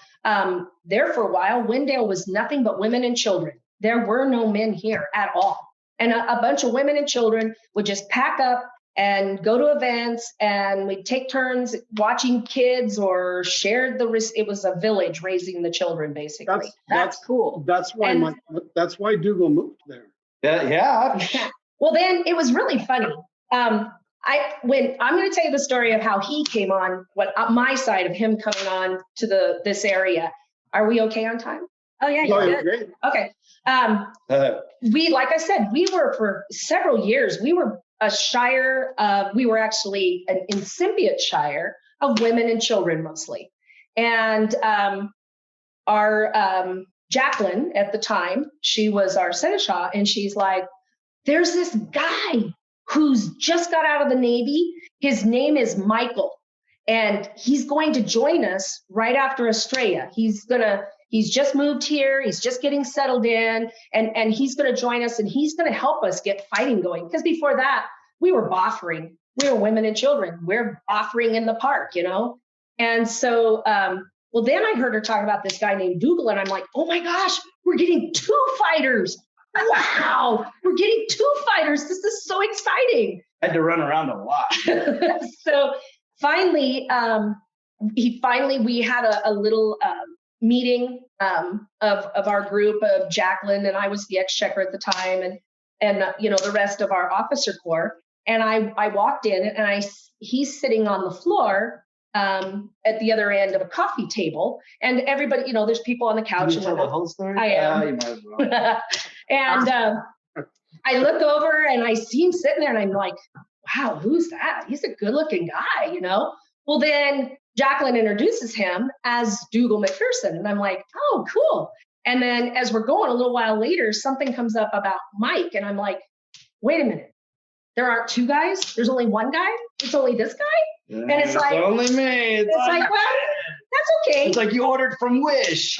there for a while. Wendell was nothing but women and children. There were no men here at all. And a bunch of women and children would just pack up and go to events, and we'd take turns watching kids or shared it was a village raising the children, basically. That's cool. That's why Dougal moved there. Yeah. Well, then it was really funny. I'm going to tell you the story of how he came on, my side of him coming on to this area. Are we okay on time? Oh yeah, you're good. Great. Okay. Like I said, we were for several years, we were a shire. We were actually an incipient shire of women and children mostly. And our Jacqueline at the time, she was our seneschal, and she's like, there's this guy who's just got out of the Navy. His name is Michael, and he's going to join us right after Estrella. He's just moved here. He's just getting settled in, and he's going to join us, and he's going to help us get fighting going. Because before that, we were boffering. We were women and children. We're boffering in the park, And so, well, then I heard her talk about this guy named Dougal, and I'm like, oh my gosh, we're getting 2 fighters. Wow, we're getting 2 fighters. This is so exciting. I had to run around a lot. So finally, we had a little meeting of our group of Jacqueline, and I was the ex-checker at the time, and the rest of our officer corps. And I walked in, and he's sitting on the floor at the other end of a coffee table, and everybody, there's people on the couch. Can you tell the whole story? I am. You might as well. And I look over and I see him sitting there, and I'm like, wow, who's that? He's a good looking guy, Well, then Jacqueline introduces him as Dougal McPherson. And I'm like, oh, cool. And then as we're going a little while later, something comes up about Mike. And I'm like, wait a minute. There aren't 2 guys. There's only 1 guy. It's only this guy. And it's like, only me. It's like, well, that's okay. It's like you ordered from Wish.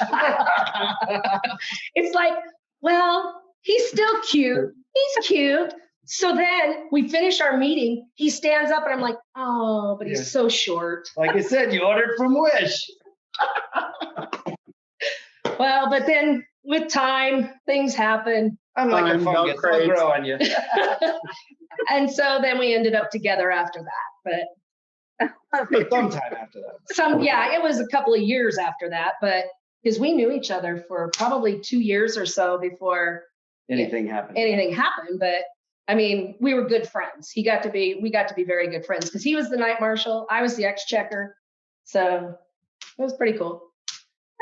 It's like, well, he's still cute. He's cute. So then we finish our meeting. He stands up, and I'm like, oh, but he's so short. Like I said, you ordered from Wish. Well, but then with time, things happen. I'm like a fungus. I'll grow on you. And so then we ended up together after that. But sometime after that. It was a couple of years after that, but because we knew each other for probably 2 years or so before anything happened. But I mean, we were good friends. We got to be very good friends because he was the night marshal. I was the ex-checker. So it was pretty cool.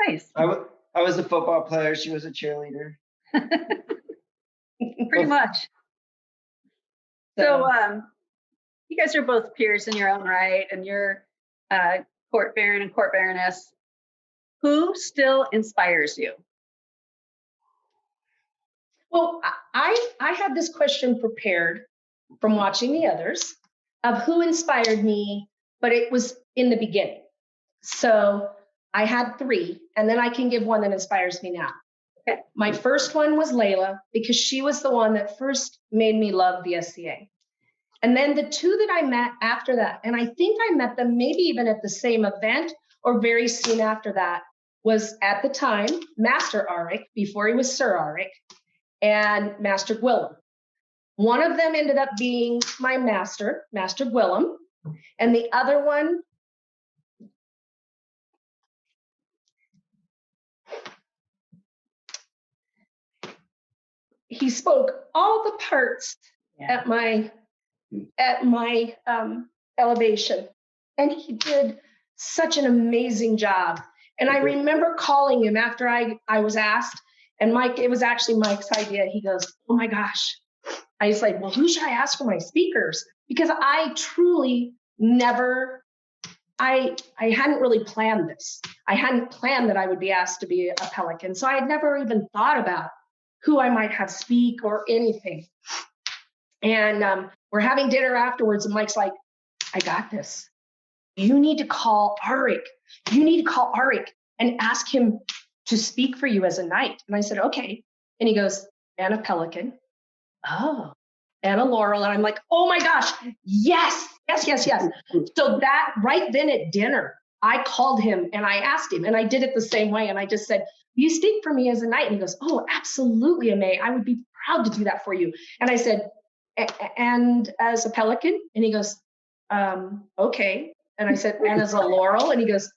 Nice. I was a football player. She was a cheerleader. Pretty much. So you guys are both peers in your own right, and you're court baron and court baroness. Who still inspires you? Well, I had this question prepared from watching the others of who inspired me, but it was in the beginning. So I had 3, and then I can give one that inspires me now. Okay. My first one was Layla, because she was the one that first made me love the SCA. And then the 2 that I met after that, and I think I met them maybe even at the same event or very soon after that, was at the time Master Auric, before he was Sir Auric, and Master Gwillem. One of them ended up being my master, Master Gwillem, and the other one, he spoke all the parts at my elevation, and he did such an amazing job. And I remember calling him after I was asked, and Mike, it was actually Mike's idea. He goes, oh my gosh. I was like, well, who should I ask for my speakers? Because I truly never, I hadn't really planned this. I hadn't planned that I would be asked to be a Pelican. So I had never even thought about who I might have speak or anything. And we're having dinner afterwards, and Mike's like, I got this. You need to call Auric. You need to call Auric and ask him to speak for you as a knight. And I said, okay. And he goes, and a Pelican. Oh, and a Laurel. And I'm like, oh my gosh, yes. So that right then at dinner, I called him and I asked him, and I did it the same way. And I just said, you speak for me as a knight? And he goes, oh, absolutely, Aimee. I would be proud to do that for you. And I said, and as a Pelican? And he goes, okay. And I said, and as a Laurel? And he goes,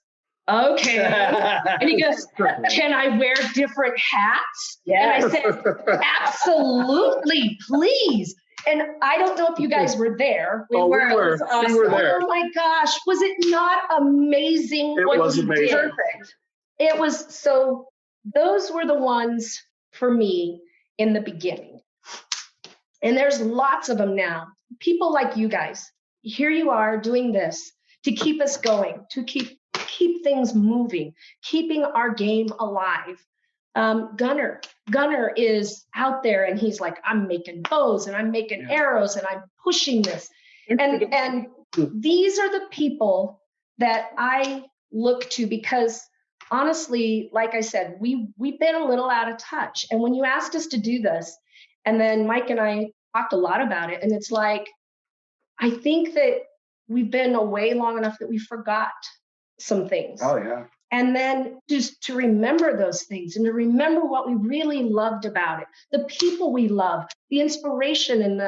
okay. And he goes, can I wear different hats? Yeah. And I said, absolutely, please. And I don't know if you guys were there. We were. Awesome. We were there. Oh my gosh, was it not amazing? It was amazing. Perfect. It was. So those were the ones for me in the beginning. And there's lots of them now. People like you guys. Here you are doing this to keep us going, to keep things moving, keeping our game alive. Gunner is out there, and he's like, I'm making bows and I'm making arrows and I'm pushing this. And these are the people that I look to, because honestly, like I said, we've been a little out of touch. And when you asked us to do this, and then Mike and I talked a lot about it, and it's like, I think that we've been away long enough that we forgot some things. Oh, yeah. And then just to remember those things and to remember what we really loved about it, the people we love, the inspiration and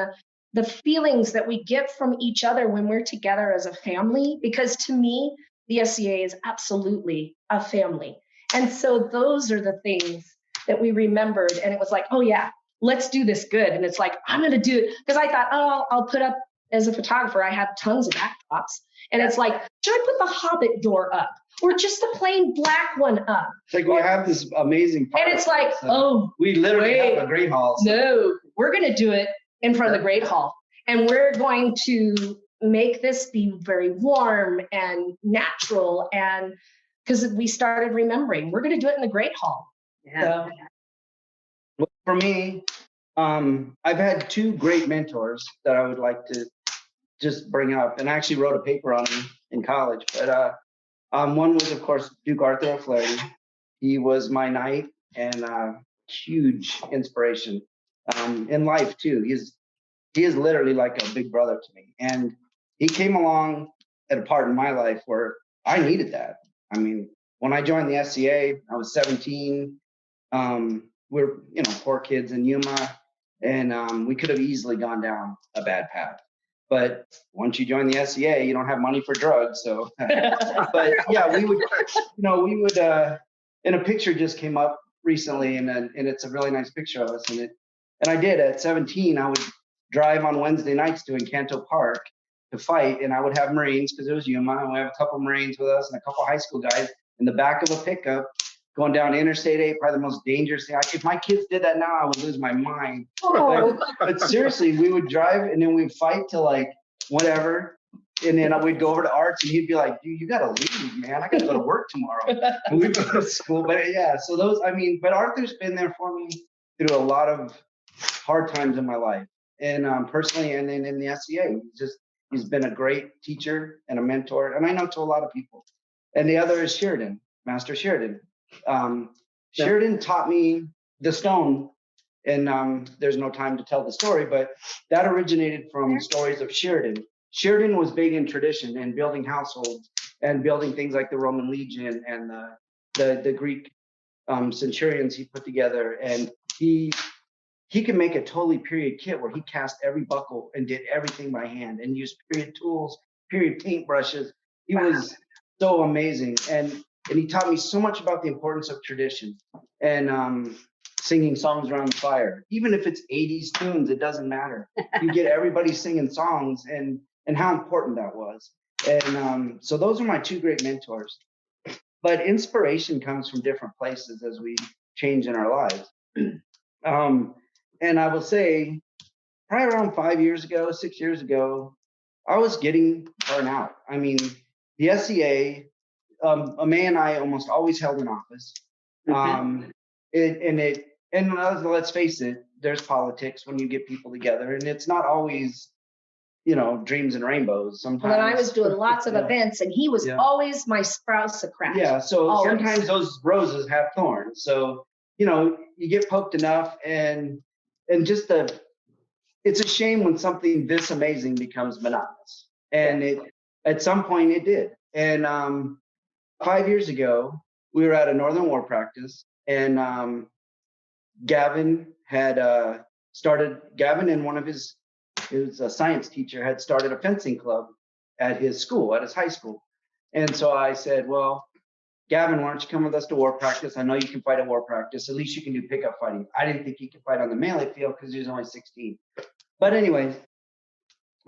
the feelings that we get from each other when we're together as a family. Because to me, the SCA is absolutely a family. And so those are the things that we remembered. And it was like, oh yeah, let's do this good. And it's like, I'm going to do it. Because I thought, oh, I'll put up, as a photographer, I have tons of backdrops. And it's like, should I put the Hobbit door up? Or just the plain black one up? It's like we have this amazing park. And it's like, oh, we literally have a great hall. So. No, we're going to do it in front of the Great Hall. And we're going to make this be very warm and natural. And because we started remembering, we're going to do it in the Great Hall. Yeah. So. Well, for me, I've had 2 great mentors that I would like to just bring up. And I actually wrote a paper on them in college. But one was, of course, Duke Arthur O'Flaherty. He was my knight and huge inspiration in life, too. He is literally like a big brother to me. And he came along at a part in my life where I needed that. I mean, when I joined the SCA, I was 17. We're, poor kids in Yuma. And we could have easily gone down a bad path. But once you join the SCA, you don't have money for drugs. So, but yeah, we would, and a picture just came up recently, and it's a really nice picture of us. And I did at 17, I would drive on Wednesday nights to Encanto Park to fight, and I would have Marines because it was Yuma, and we have a couple Marines with us and a couple high school guys in the back of a pickup going down Interstate 8, probably the most dangerous thing. If my kids did that now, I would lose my mind. But seriously, we would drive and then we'd fight till like whatever. And then we'd go over to Arts and he'd be like, dude, you got to leave, man. I got to go to work tomorrow. And we'd go to school. But yeah, so those, I mean, but Arthur's been there for me through a lot of hard times in my life. And personally, and then in the SCA, he's been a great teacher and a mentor. And I know to a lot of people. And the other is Sheridan, Master Sheridan. Sheridan taught me the stone. And there's no time to tell the story, but that originated from stories of Sheridan. Sheridan was big in tradition and building households and building things like the Roman Legion and the Greek centurions he put together. And he could make a totally period kit where he cast every buckle and did everything by hand and used period tools, period paintbrushes. He was so amazing. And he taught me so much about the importance of tradition and singing songs around the fire. Even if it's 80s tunes, it doesn't matter. You get everybody singing songs and how important that was. And so those are my two great mentors. But inspiration comes from different places as we change in our lives. And I will say, probably around 6 years ago, I was getting burnt out. I mean, the SCA, Aimee and I almost always held an office. And let's face it, there's politics when you get people together, and it's not always, dreams and rainbows. Sometimes. Well, I was doing lots of events, and he was always my Sprouse-a-crat. Yeah, so always. Sometimes those roses have thorns. So, you get poked enough, and just it's a shame when something this amazing becomes monotonous. And at some point it did. And 5 years ago, we were at a Northern War practice, and Gavin had Gavin and one of his a science teacher had started a fencing club at his school, at his high school. And so I said, well, Gavin, why don't you come with us to war practice? I know you can fight at war practice. At least you can do pickup fighting. I didn't think he could fight on the melee field because he was only 16. But anyways,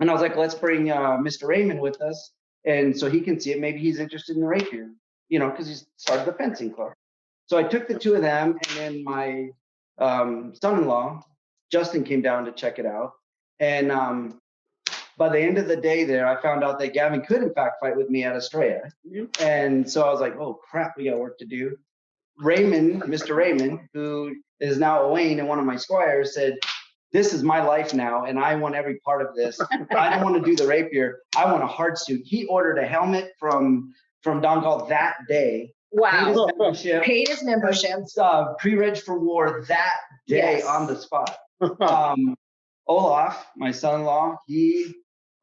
and I was like, let's bring Mr. Raymond with us. And so he can see it. Maybe he's interested in the rapier, because he started the fencing club. So I took the two of them, and then my son-in-law, Justin, came down to check it out. And by the end of the day there, I found out that Gavin could, in fact, fight with me at Estrella. And so I was like, oh, crap, we got work to do. Raymond, Mr. Raymond, who is now Owain and one of my squires, said, this is my life now, and I want every part of this. I don't want to do the rapier. I want a hard suit. He ordered a helmet from Dougal that day. Wow. Paid his membership. Pre-reg for war that day on the spot. Olaf, my son-in-law, he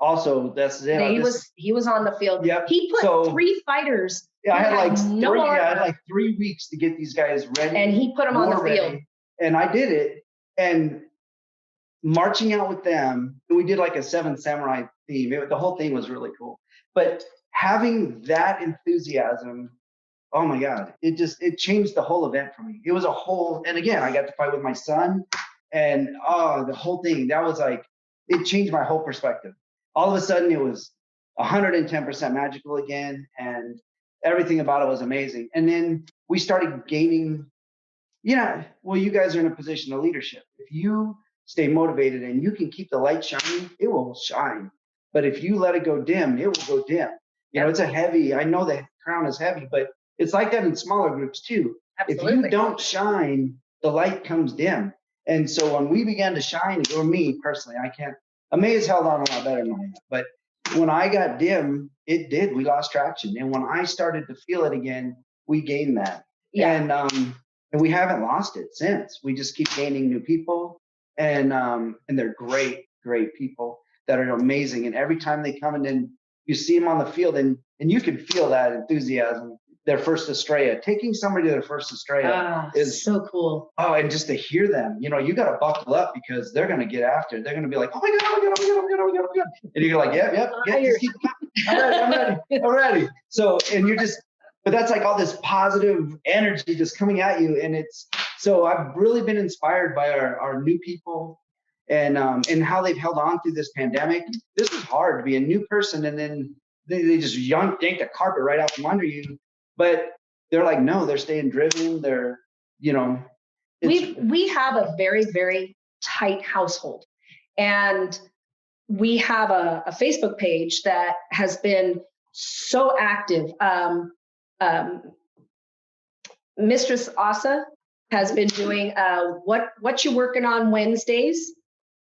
also, that's it. Yeah, he was on the field. Yep. He put 3 fighters. Yeah, I had like 3 weeks to get these guys ready. And he put them on the field. And I did it. And marching out with them, we did like a 7 Samurai theme. The whole thing was really cool. But having that enthusiasm, oh my God, it changed the whole event for me. It was and again, I got to fight with my son. And the whole thing, that was like, it changed my whole perspective. All of a sudden, it was 110% magical again, and everything about it was amazing. And then we started gaining, you guys are in a position of leadership. If you stay motivated and you can keep the light shining, it will shine. But if you let it go dim, it will go dim. It's I know the crown is heavy, but it's like that in smaller groups too. Absolutely. If you don't shine, the light comes dim. And so when we began to shine, or me personally, Aimee has held on a lot better than I have. But when I got dim, we lost traction. And when I started to feel it again, we gained that. Yeah. And we haven't lost it since. We just keep gaining new people. And they're great, great people that are amazing. And every time they come and then you see them on the field and you can feel that enthusiasm. Their first Estrella, taking somebody to their first Estrella is so cool. Oh, and just to hear them, you got to buckle up because they're going to get after it. They're going to be like, oh my God, oh my God, oh my God, oh my God, oh my God, oh my God. And you're like, yep, just keep I'm ready. So, and but that's like all this positive energy just coming at you. And so I've really been inspired by our new people and how they've held on through this pandemic. This is hard to be a new person, and then they just yank the carpet right out from under you. But they're like, no, they're staying driven. They're, you know, we have a very, very tight household, and we have a Facebook page that has been so active. Mistress Asa has been doing what you working on Wednesdays,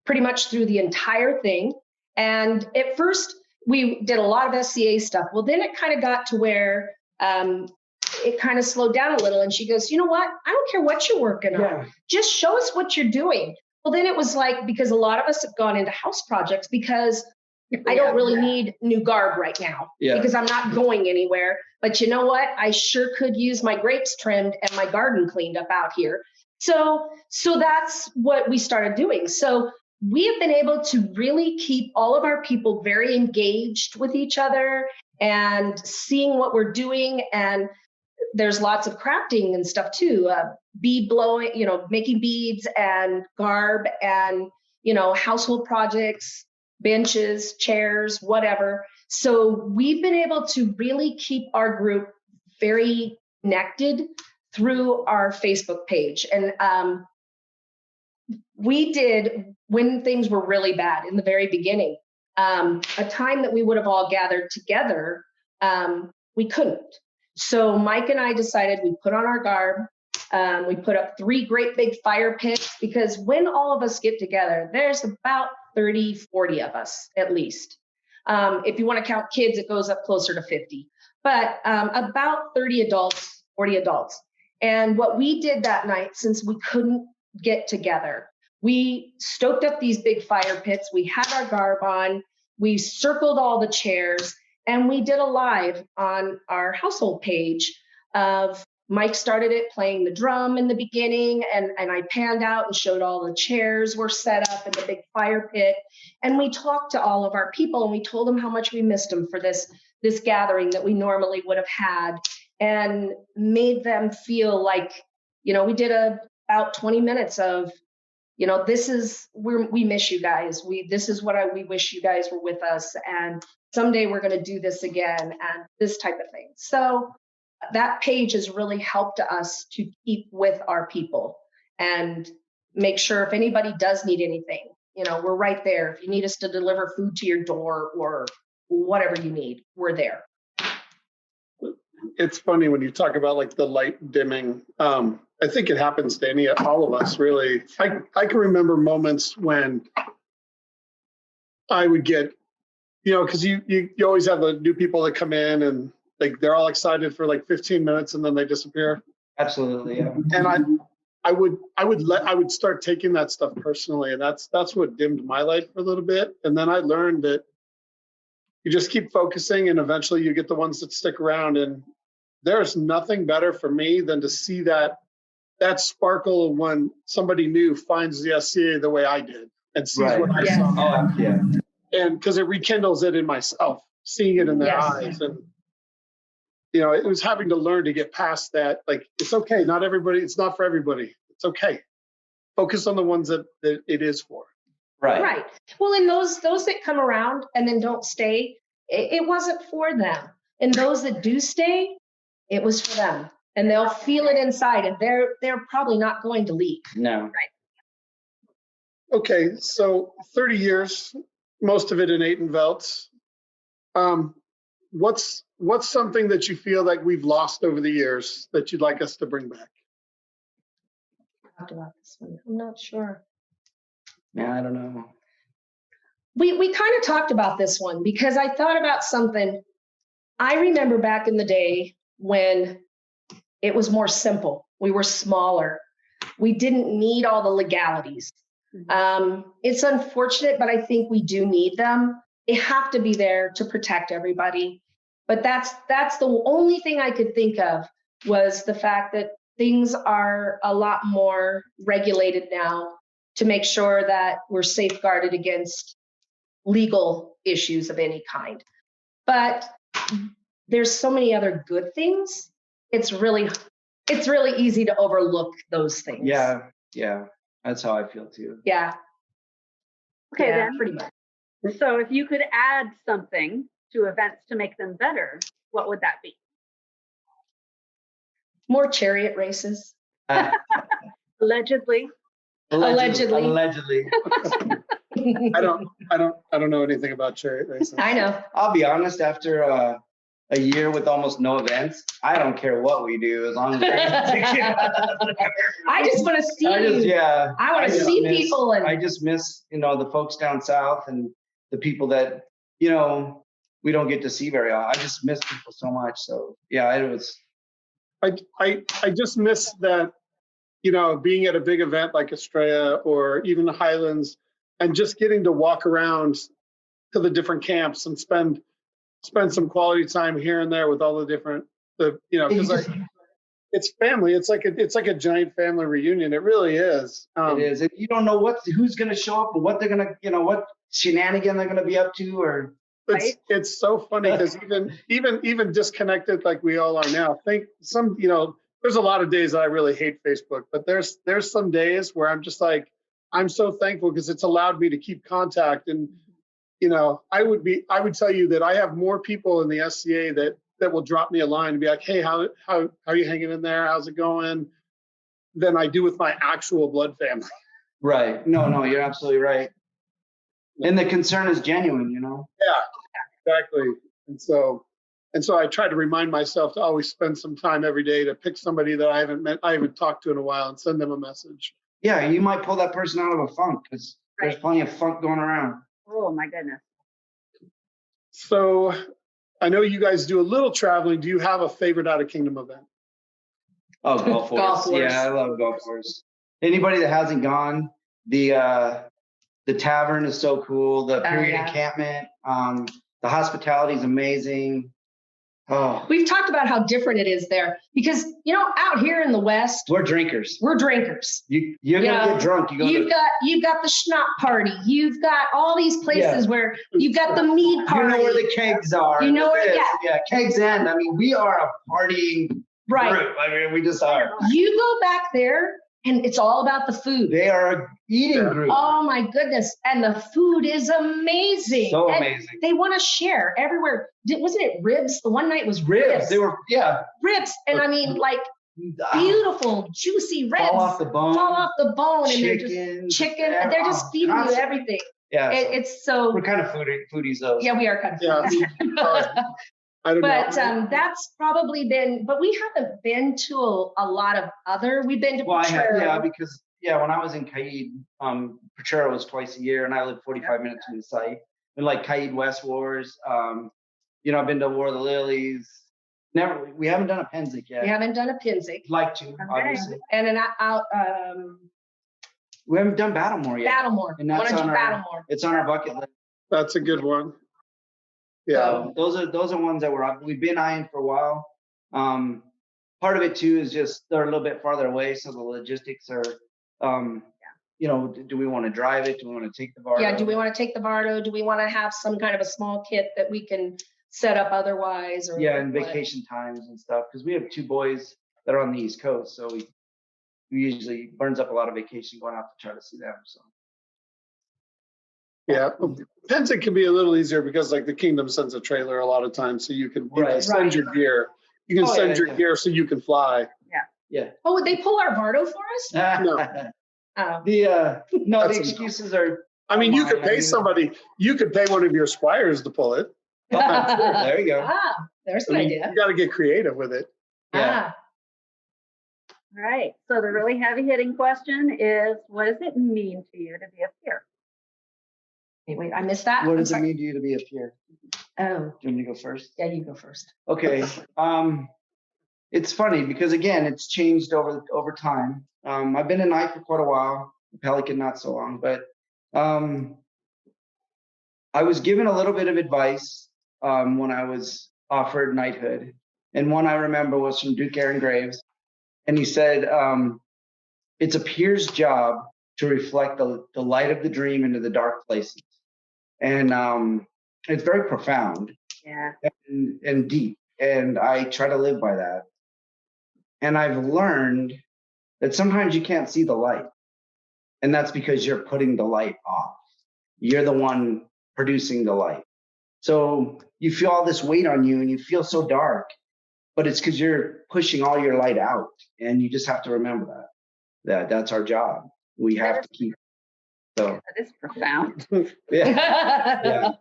pretty much through the entire thing. And at first, we did a lot of SCA stuff. Well, then it kind of got to where it kind of slowed down a little. And she goes, you know what? I don't care what you're working on. Just show us what you're doing. Well, then it was like, because a lot of us have gone into house projects because I don't really need new garb right now because I'm not going anywhere. But you know what? I sure could use my grapes trimmed and my garden cleaned up out here. So that's what we started doing. So we have been able to really keep all of our people very engaged with each other and seeing what we're doing. And there's lots of crafting and stuff too, bead blowing, making beads and garb and, household projects, benches, chairs, whatever. So we've been able to really keep our group very connected through our Facebook page. And we did, when things were really bad in the very beginning, a time that we would have all gathered together, we couldn't. So Mike and I decided we'd put on our garb. We put up 3 great big fire pits, because when all of us get together, there's about 30, 40 of us at least. If you want to count kids, it goes up closer to 50, but about 30 adults, 40 adults. And what we did that night, since we couldn't get together, we stoked up these big fire pits. We had our garb on, we circled all the chairs, and we did a live on our household page of Mike started it playing the drum in the beginning, and I panned out and showed all the chairs were set up in the big fire pit. And we talked to all of our people and we told them how much we missed them for this gathering that we normally would have had, and made them feel like, we did about 20 minutes of, we miss you guys. This is what we wish you guys were with us. And someday we're going to do this again, and this type of thing. So that page has really helped us to keep with our people and make sure if anybody does need anything, we're right there. If you need us to deliver food to your door or whatever you need, we're there. It's funny when you talk about like the light dimming. I think it happens to all of us, really. I can remember moments when I would get, because you always have the new people that come in and like they're all excited for like 15 minutes and then they disappear. Absolutely, yeah. And I would start taking that stuff personally, and that's what dimmed my light for a little bit. And then I learned that you just keep focusing, and eventually you get the ones that stick around. And there's nothing better for me than to see that sparkle when somebody new finds the SCA the way I did and sees what I saw. Oh, yeah. And because it rekindles it in myself, seeing it in their eyes. And it was having to learn to get past that. Like, it's okay. It's not for everybody. It's okay. Focus on the ones that it is for. Right. Well, and those that come around and then don't stay, it wasn't for them. And those that do stay, it was for them. And they'll feel it inside, and they're probably not going to leave. No. Right. Okay, so 30 years, most of it in Atenveldt. What's something that you feel like we've lost over the years that you'd like us to bring back? Talked about this one. I'm not sure. Yeah, I don't know. We kind of talked about this one because I thought about something. I remember back in the day when it was more simple. We were smaller. We didn't need all the legalities. It's unfortunate, but I think we do need them. They have to be there to protect everybody. But that's the only thing I could think of, was the fact that things are a lot more regulated now to make sure that we're safeguarded against legal issues of any kind. But there's so many other good things. It's really easy to overlook those things. Yeah. That's how I feel too. Yeah. Okay, yeah, then. pretty much. So if you could add something to events to make them better, what would that be? More chariot races. Allegedly. Allegedly. Allegedly. I don't know anything about chariot racing. I know. I'll be honest, after a year with almost no events, I don't care what we do as long as I just want to see you. I want to see people. I just miss, the folks down south and the people that, we don't get to see very often. I just miss people so much. So yeah, it was. I just miss that, being at a big event like Estrella or even the Highlands, and just getting to walk around to the different camps and spend some quality time here and there with all the different, because it's family. It's like a giant family reunion. It really is. It is. You don't know who's going to show up or what they're going to, what shenanigan they're going to be up to, or. It's so funny because even disconnected like we all are now. There's a lot of days that I really hate Facebook, but there's some days where I'm just like, I'm so thankful because it's allowed me to keep contact. And I would tell you that I have more people in the SCA that will drop me a line and be like, hey, how are you hanging in there? How's it going? Than I do with my actual blood family. Right. No, you're absolutely right. And the concern is genuine, Yeah, exactly. And so I try to remind myself to always spend some time every day to pick somebody that I haven't talked to in a while and send them a message. Yeah, you might pull that person out of a funk because there's plenty of funk going around. Oh my goodness. So I know you guys do a little traveling. Do you have a favorite out of kingdom event? Oh, Gulf Wars. Gulf Wars. Yeah, I love Gulf Wars. Anybody that hasn't gone, the tavern is so cool. The period encampment, the hospitality is amazing. Oh, We've talked about how different it is there because, out here in the West, we're drinkers. we're drinkers. You're gonna get drunk. You've got the schnapp party. You've got all these places where you've got the mead party. You know where the kegs are. You know where, kegs end. I mean, we are a partying group. I mean, we just are. You go back there and it's all about the food. They are a eating group. Oh my goodness. And the food is amazing. So and amazing. They want to share everywhere. Wasn't it ribs? The one night was ribs. They were, ribs. And I mean, like beautiful, juicy ribs. Fall off the bone. And they're just chicken. They're just feeding you everything. Yeah. It's so. We're kind of foodies though. Yeah, we are kind of foodies. I don't but know. that's probably been, but we haven't been to a lot of other, we've been to Potrero. Because when I was in Caid, Potrero was twice a year and I lived 45 minutes from the site. And like Caid West Wars, I've been to War of the Lilies. We haven't done a Penzic yet. We haven't done a Penzic. Like to, obviously. And then we haven't done Battlemore yet. Battlemore. And that's Battlemore. It's on our bucket list. That's a good one. Yeah. So those are ones that we've been eyeing for a while. Part of it too is just they're a little bit farther away, so the logistics are, do we want to drive it? Do we want to take the Vardo? Yeah. Do we want to take the Vardo? Do we want to have some kind of a small kit that we can set up otherwise? Or and vacation times and stuff because we have two boys that are on the East Coast, so we usually burns up a lot of vacation going out to try to see them. So. Yeah, Penzic can be a little easier because like the Kingdom sends a trailer a lot of times, so you can send your gear. You can send your gear so you can fly. Yeah. Oh, would they pull our Vardo for us? No. Oh. The excuses are. I mean, you could pay somebody. You could pay one of your squires to pull it. There you go. There's an idea. You got to get creative with it. Yeah. All right. So the really heavy hitting question is, what does it mean to you to be a peer? Wait, I missed that. What does it mean to you to be a peer? Oh. Do you want me to go first? Yeah, you go first. Okay. It's funny because again, it's changed over time. I've been a knight for quite a while, Pelican not so long, but I was given a little bit of advice when I was offered knighthood. And one I remember was from Duke Aaron Graves. And he said, it's a peer's job to reflect the light of the dream into the dark places. And it's very profound and deep. And I try to live by that. And I've learned that sometimes you can't see the light. And that's because you're putting the light off. You're the one producing the light. So you feel all this weight on you and you feel so dark. but it's because you're pushing all your light out, and you just have to remember that's our job. We have to keep. So That is profound. yeah.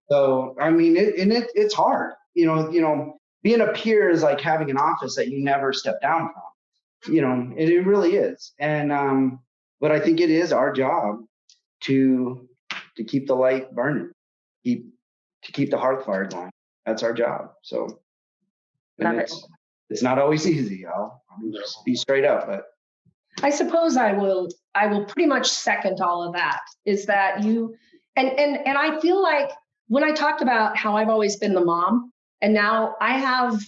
So I mean, it's hard. Being a peer is like having an office that you never step down from. It really is. And but I think it is our job to keep the light burning, to keep the hearth fire going. That's our job. So, and it's not always easy. I'll just be straight up, but I suppose I will pretty much second all of that, is that you, and I feel like when I talked about how I've always been the mom, and now I have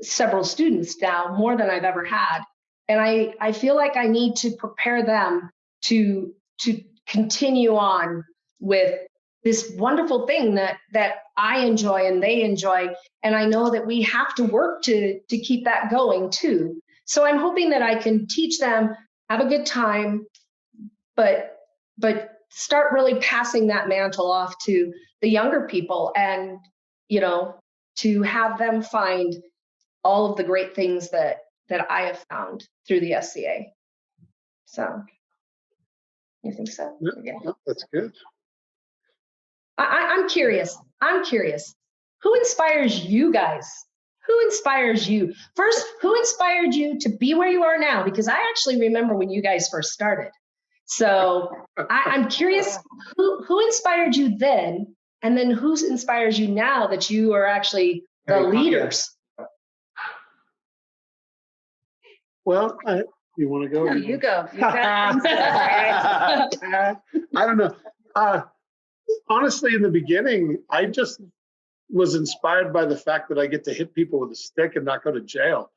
several students now, more than I've ever had. And I feel like I need to prepare them to continue on with this wonderful thing that I enjoy and they enjoy. And I know that we have to work to keep that going too. So I'm hoping that I can teach them, have a good time, but start really passing that mantle off to the younger people, and to have them find all of the great things that I have found through the SCA. So you think so? Yeah, that's good. I'm curious. Who inspires you guys? Who inspires you? First, who inspired you to be where you are now? Because I actually remember when you guys first started. So I'm curious, who inspired you then? And then who inspires you now that you are actually the leaders? Well, you want to go? No, you go. You got things to say. I don't know. Honestly, in the beginning, I just was inspired by the fact that I get to hit people with a stick and not go to jail.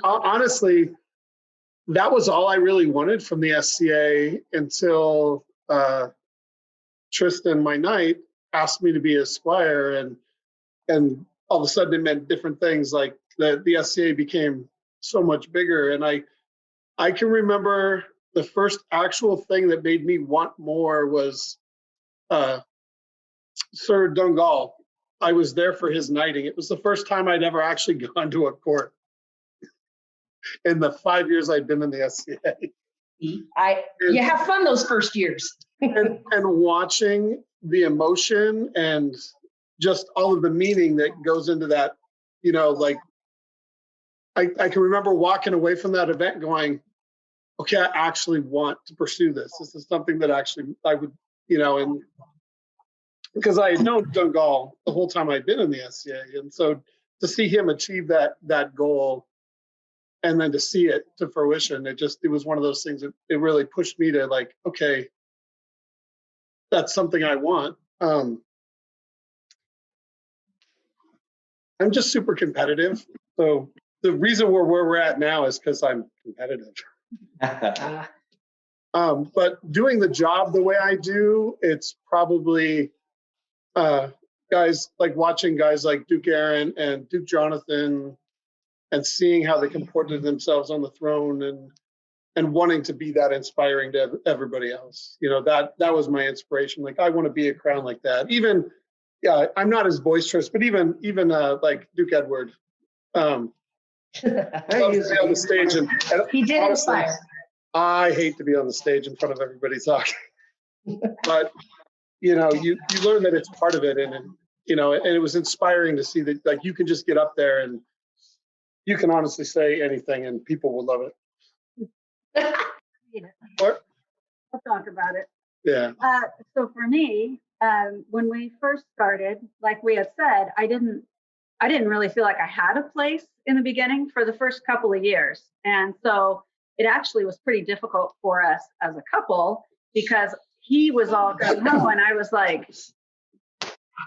Honestly, that was all I really wanted from the SCA until Tristan, my knight, asked me to be a squire, and all of a sudden it meant different things. Like the SCA became so much bigger, and I can remember the first actual thing that made me want more was Sir Dougal. I was there for his knighting. It was the first time I'd ever actually gone to a court in the 5 years I'd been in the SCA. You have fun those first years. and watching the emotion and just all of the meaning that goes into that, like I can remember walking away from that event going, okay, I actually want to pursue this. This is something that actually I would, and because I had known Dougal the whole time I'd been in the SCA. And so to see him achieve that goal and then to see it to fruition, it was one of those things that it really pushed me to like, okay, that's something I want. I'm just super competitive. So the reason we're where we're at now is because I'm competitive. But doing the job the way I do, it's probably guys like watching guys like Duke Aaron and Duke Jonathan and seeing how they comported themselves on the throne and wanting to be that inspiring to everybody else. That was my inspiration. Like, I want to be a crown like that. Even, I'm not as boisterous, but even like Duke Edward, loves to be on the stage. And He did inspire. I hate to be on the stage in front of everybody talking, but you learn that it's part of it, and it was inspiring to see that, like, you can just get up there and you can honestly say anything and people will love it. We'll talk about it. Yeah. So for me, when we first started, like we had said, I didn't really feel like I had a place in the beginning for the first couple of years. And so it actually was pretty difficult for us as a couple because he was all gung ho and I was like,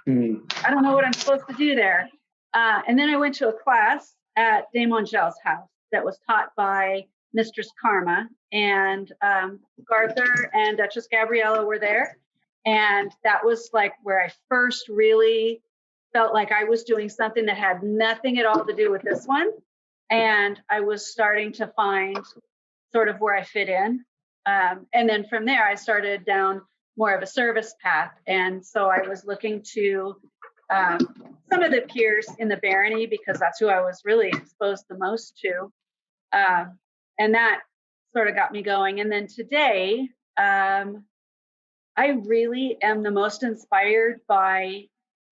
I don't know what I'm supposed to do there. And then I went to a class at Dame Angel's house that was taught by Mistress Karma, and Arthur and Duchess Gabriella were there. And that was like where I first really felt like I was doing something that had nothing at all to do with this one. And I was starting to find sort of where I fit in. And then from there, I started down more of a service path. And so I was looking to some of the peers in the barony, because that's who I was really exposed the most to. And that sort of got me going. And then today, I really am the most inspired by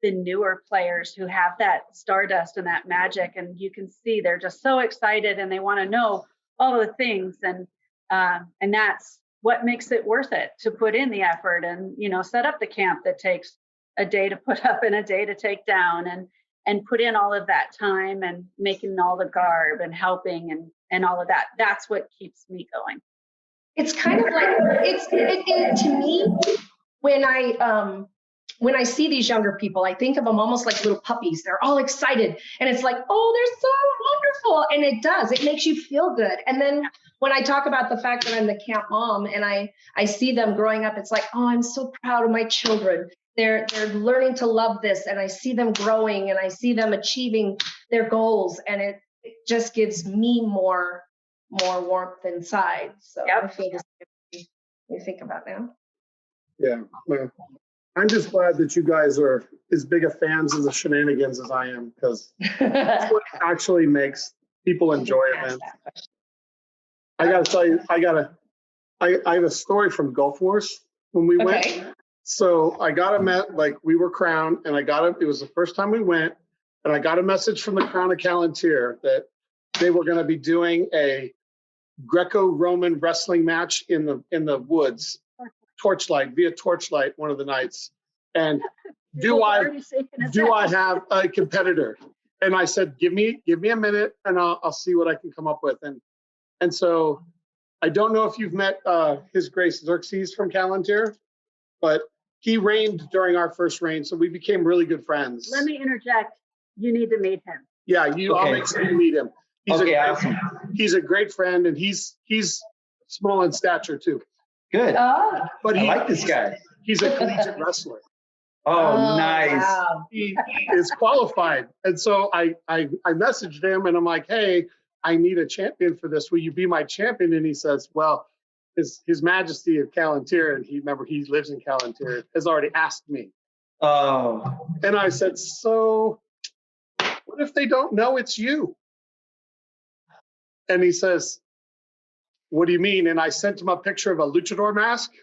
the newer players who have that stardust and that magic. And you can see they're just so excited and they want to know all the things. And that's what makes it worth it to put in the effort and, you know, set up the camp that takes a day to put up and a day to take down, and put in all of that time and making all the garb and helping and all of that. That's what keeps me going. It's kind of like it to me, when I see these younger people, I think of them almost like little puppies. They're all excited and it's like, oh, they're so wonderful. And it does, it makes you feel good. And then when I talk about the fact that I'm the camp mom and I see them growing up, it's like, oh, I'm so proud of my children. They're learning to love this, and I see them growing and I see them achieving their goals, and it just gives me more warmth inside. So I feel the same you think about now. Yeah, well, I'm just glad that you guys are as big of fans of the shenanigans as I am, because that's what actually makes people enjoy events. I got to tell you, I have a story from Gulf Wars when we went. So I got we were crowned, and it was the first time we went, and I got a message from the Crown of Callantyr that they were going to be doing a Greco-Roman wrestling match in the woods, via torchlight one of the nights. And do I have a competitor? And I said, give me a minute and I'll see what I can come up with. And so I don't know if you've met His Grace Xerxes from Callantyr, but he reigned during our first reign, so we became really good friends. Let me interject. You need to meet him. Yeah, I'll make sure you meet him. He's a great friend, and he's small in stature too. Good. But I like this guy. He's a collegiate wrestler. Oh, nice. Wow. He is qualified. And so I messaged him and I'm like, hey, I need a champion for this. Will you be my champion? And he says, well, His Majesty of Callantyr, and he lives in Callantyr, has already asked me. Oh. And I said, so what if they don't know it's you? And he says, what do you mean? And I sent him a picture of a luchador mask.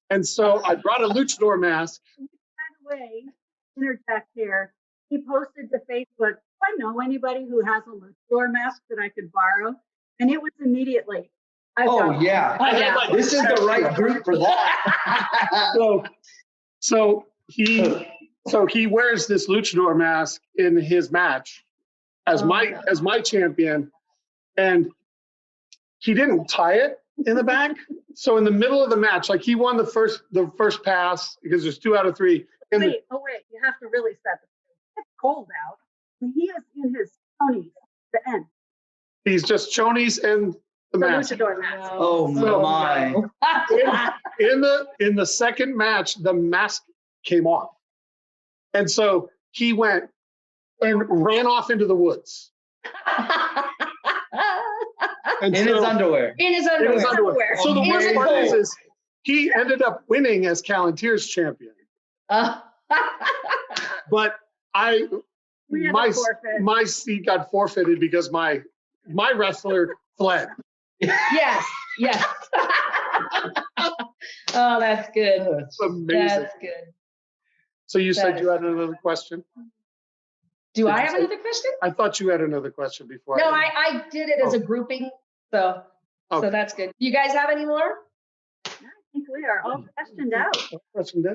And so I brought a luchador mask. By the way, interject here. He posted to Facebook, do I know anybody who has a luchador mask that I could borrow? And it was immediately. This is the right group for that. So he wears this luchador mask in his match as my champion, and he didn't tie it in the back. So in the middle of the match, like he won the first pass because there's 2 out of 3. Wait, you have to really set the stage. It's cold out, and he is in his chonies, the end. He's just chonies and the mask. Luchador mask. Oh my! In the second match, the mask came off, and so he went and ran off into the woods. In his underwear. So the worst part is he ended up winning as Callantyr's champion. But my seat got forfeited because my wrestler fled. Yes. Oh, that's good. That's amazing. That's good. So you said you had another question? Do I have another question? I thought you had another question before. No, I did it as a grouping. So that's good. You guys have any more? I think we are all questioned out. Questioned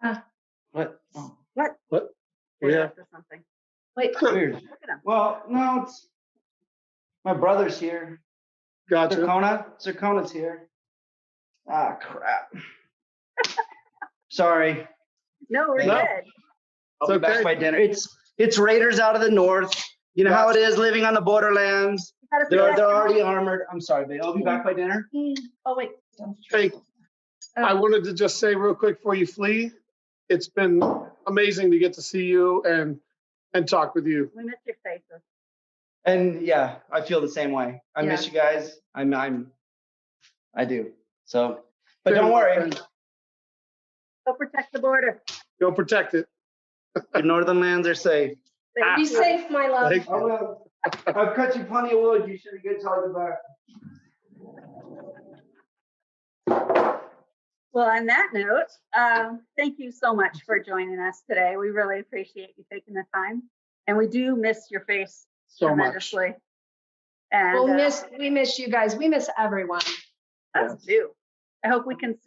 out? What? Oh. What? Yeah. Something. Wait. Weird. Look at him. Well, no, it's my brother's here. Gotcha. Zircona's here. Ah, crap. Sorry. No, we're good. I'll be back by dinner. It's raiders out of the north. You know how it is living on the borderlands. They're already armored. I'm sorry, babe. I'll be back by dinner. Oh, wait. Hey, I wanted to just say real quick before you flee, it's been amazing to get to see you and talk with you. We missed your faces. And yeah, I feel the same way. I miss you guys. I do. So, but don't worry. Go protect the border. Go protect it. Your northern lands are safe. Thank Be you. safe, my love. Thank I will. I've cut you plenty of wood. You should get charged back. Well, on that note, thank you so much for joining us today. We really appreciate you taking the time. And we do miss your face So much. tremendously. And We miss you guys. We miss everyone. us too. I hope we can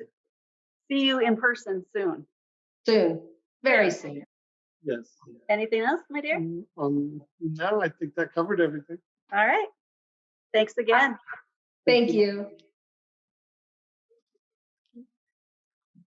see you in person soon. Soon. Very soon. Yes. Anything else, my dear? No, I think that covered everything. All right. Thanks again. Thank you.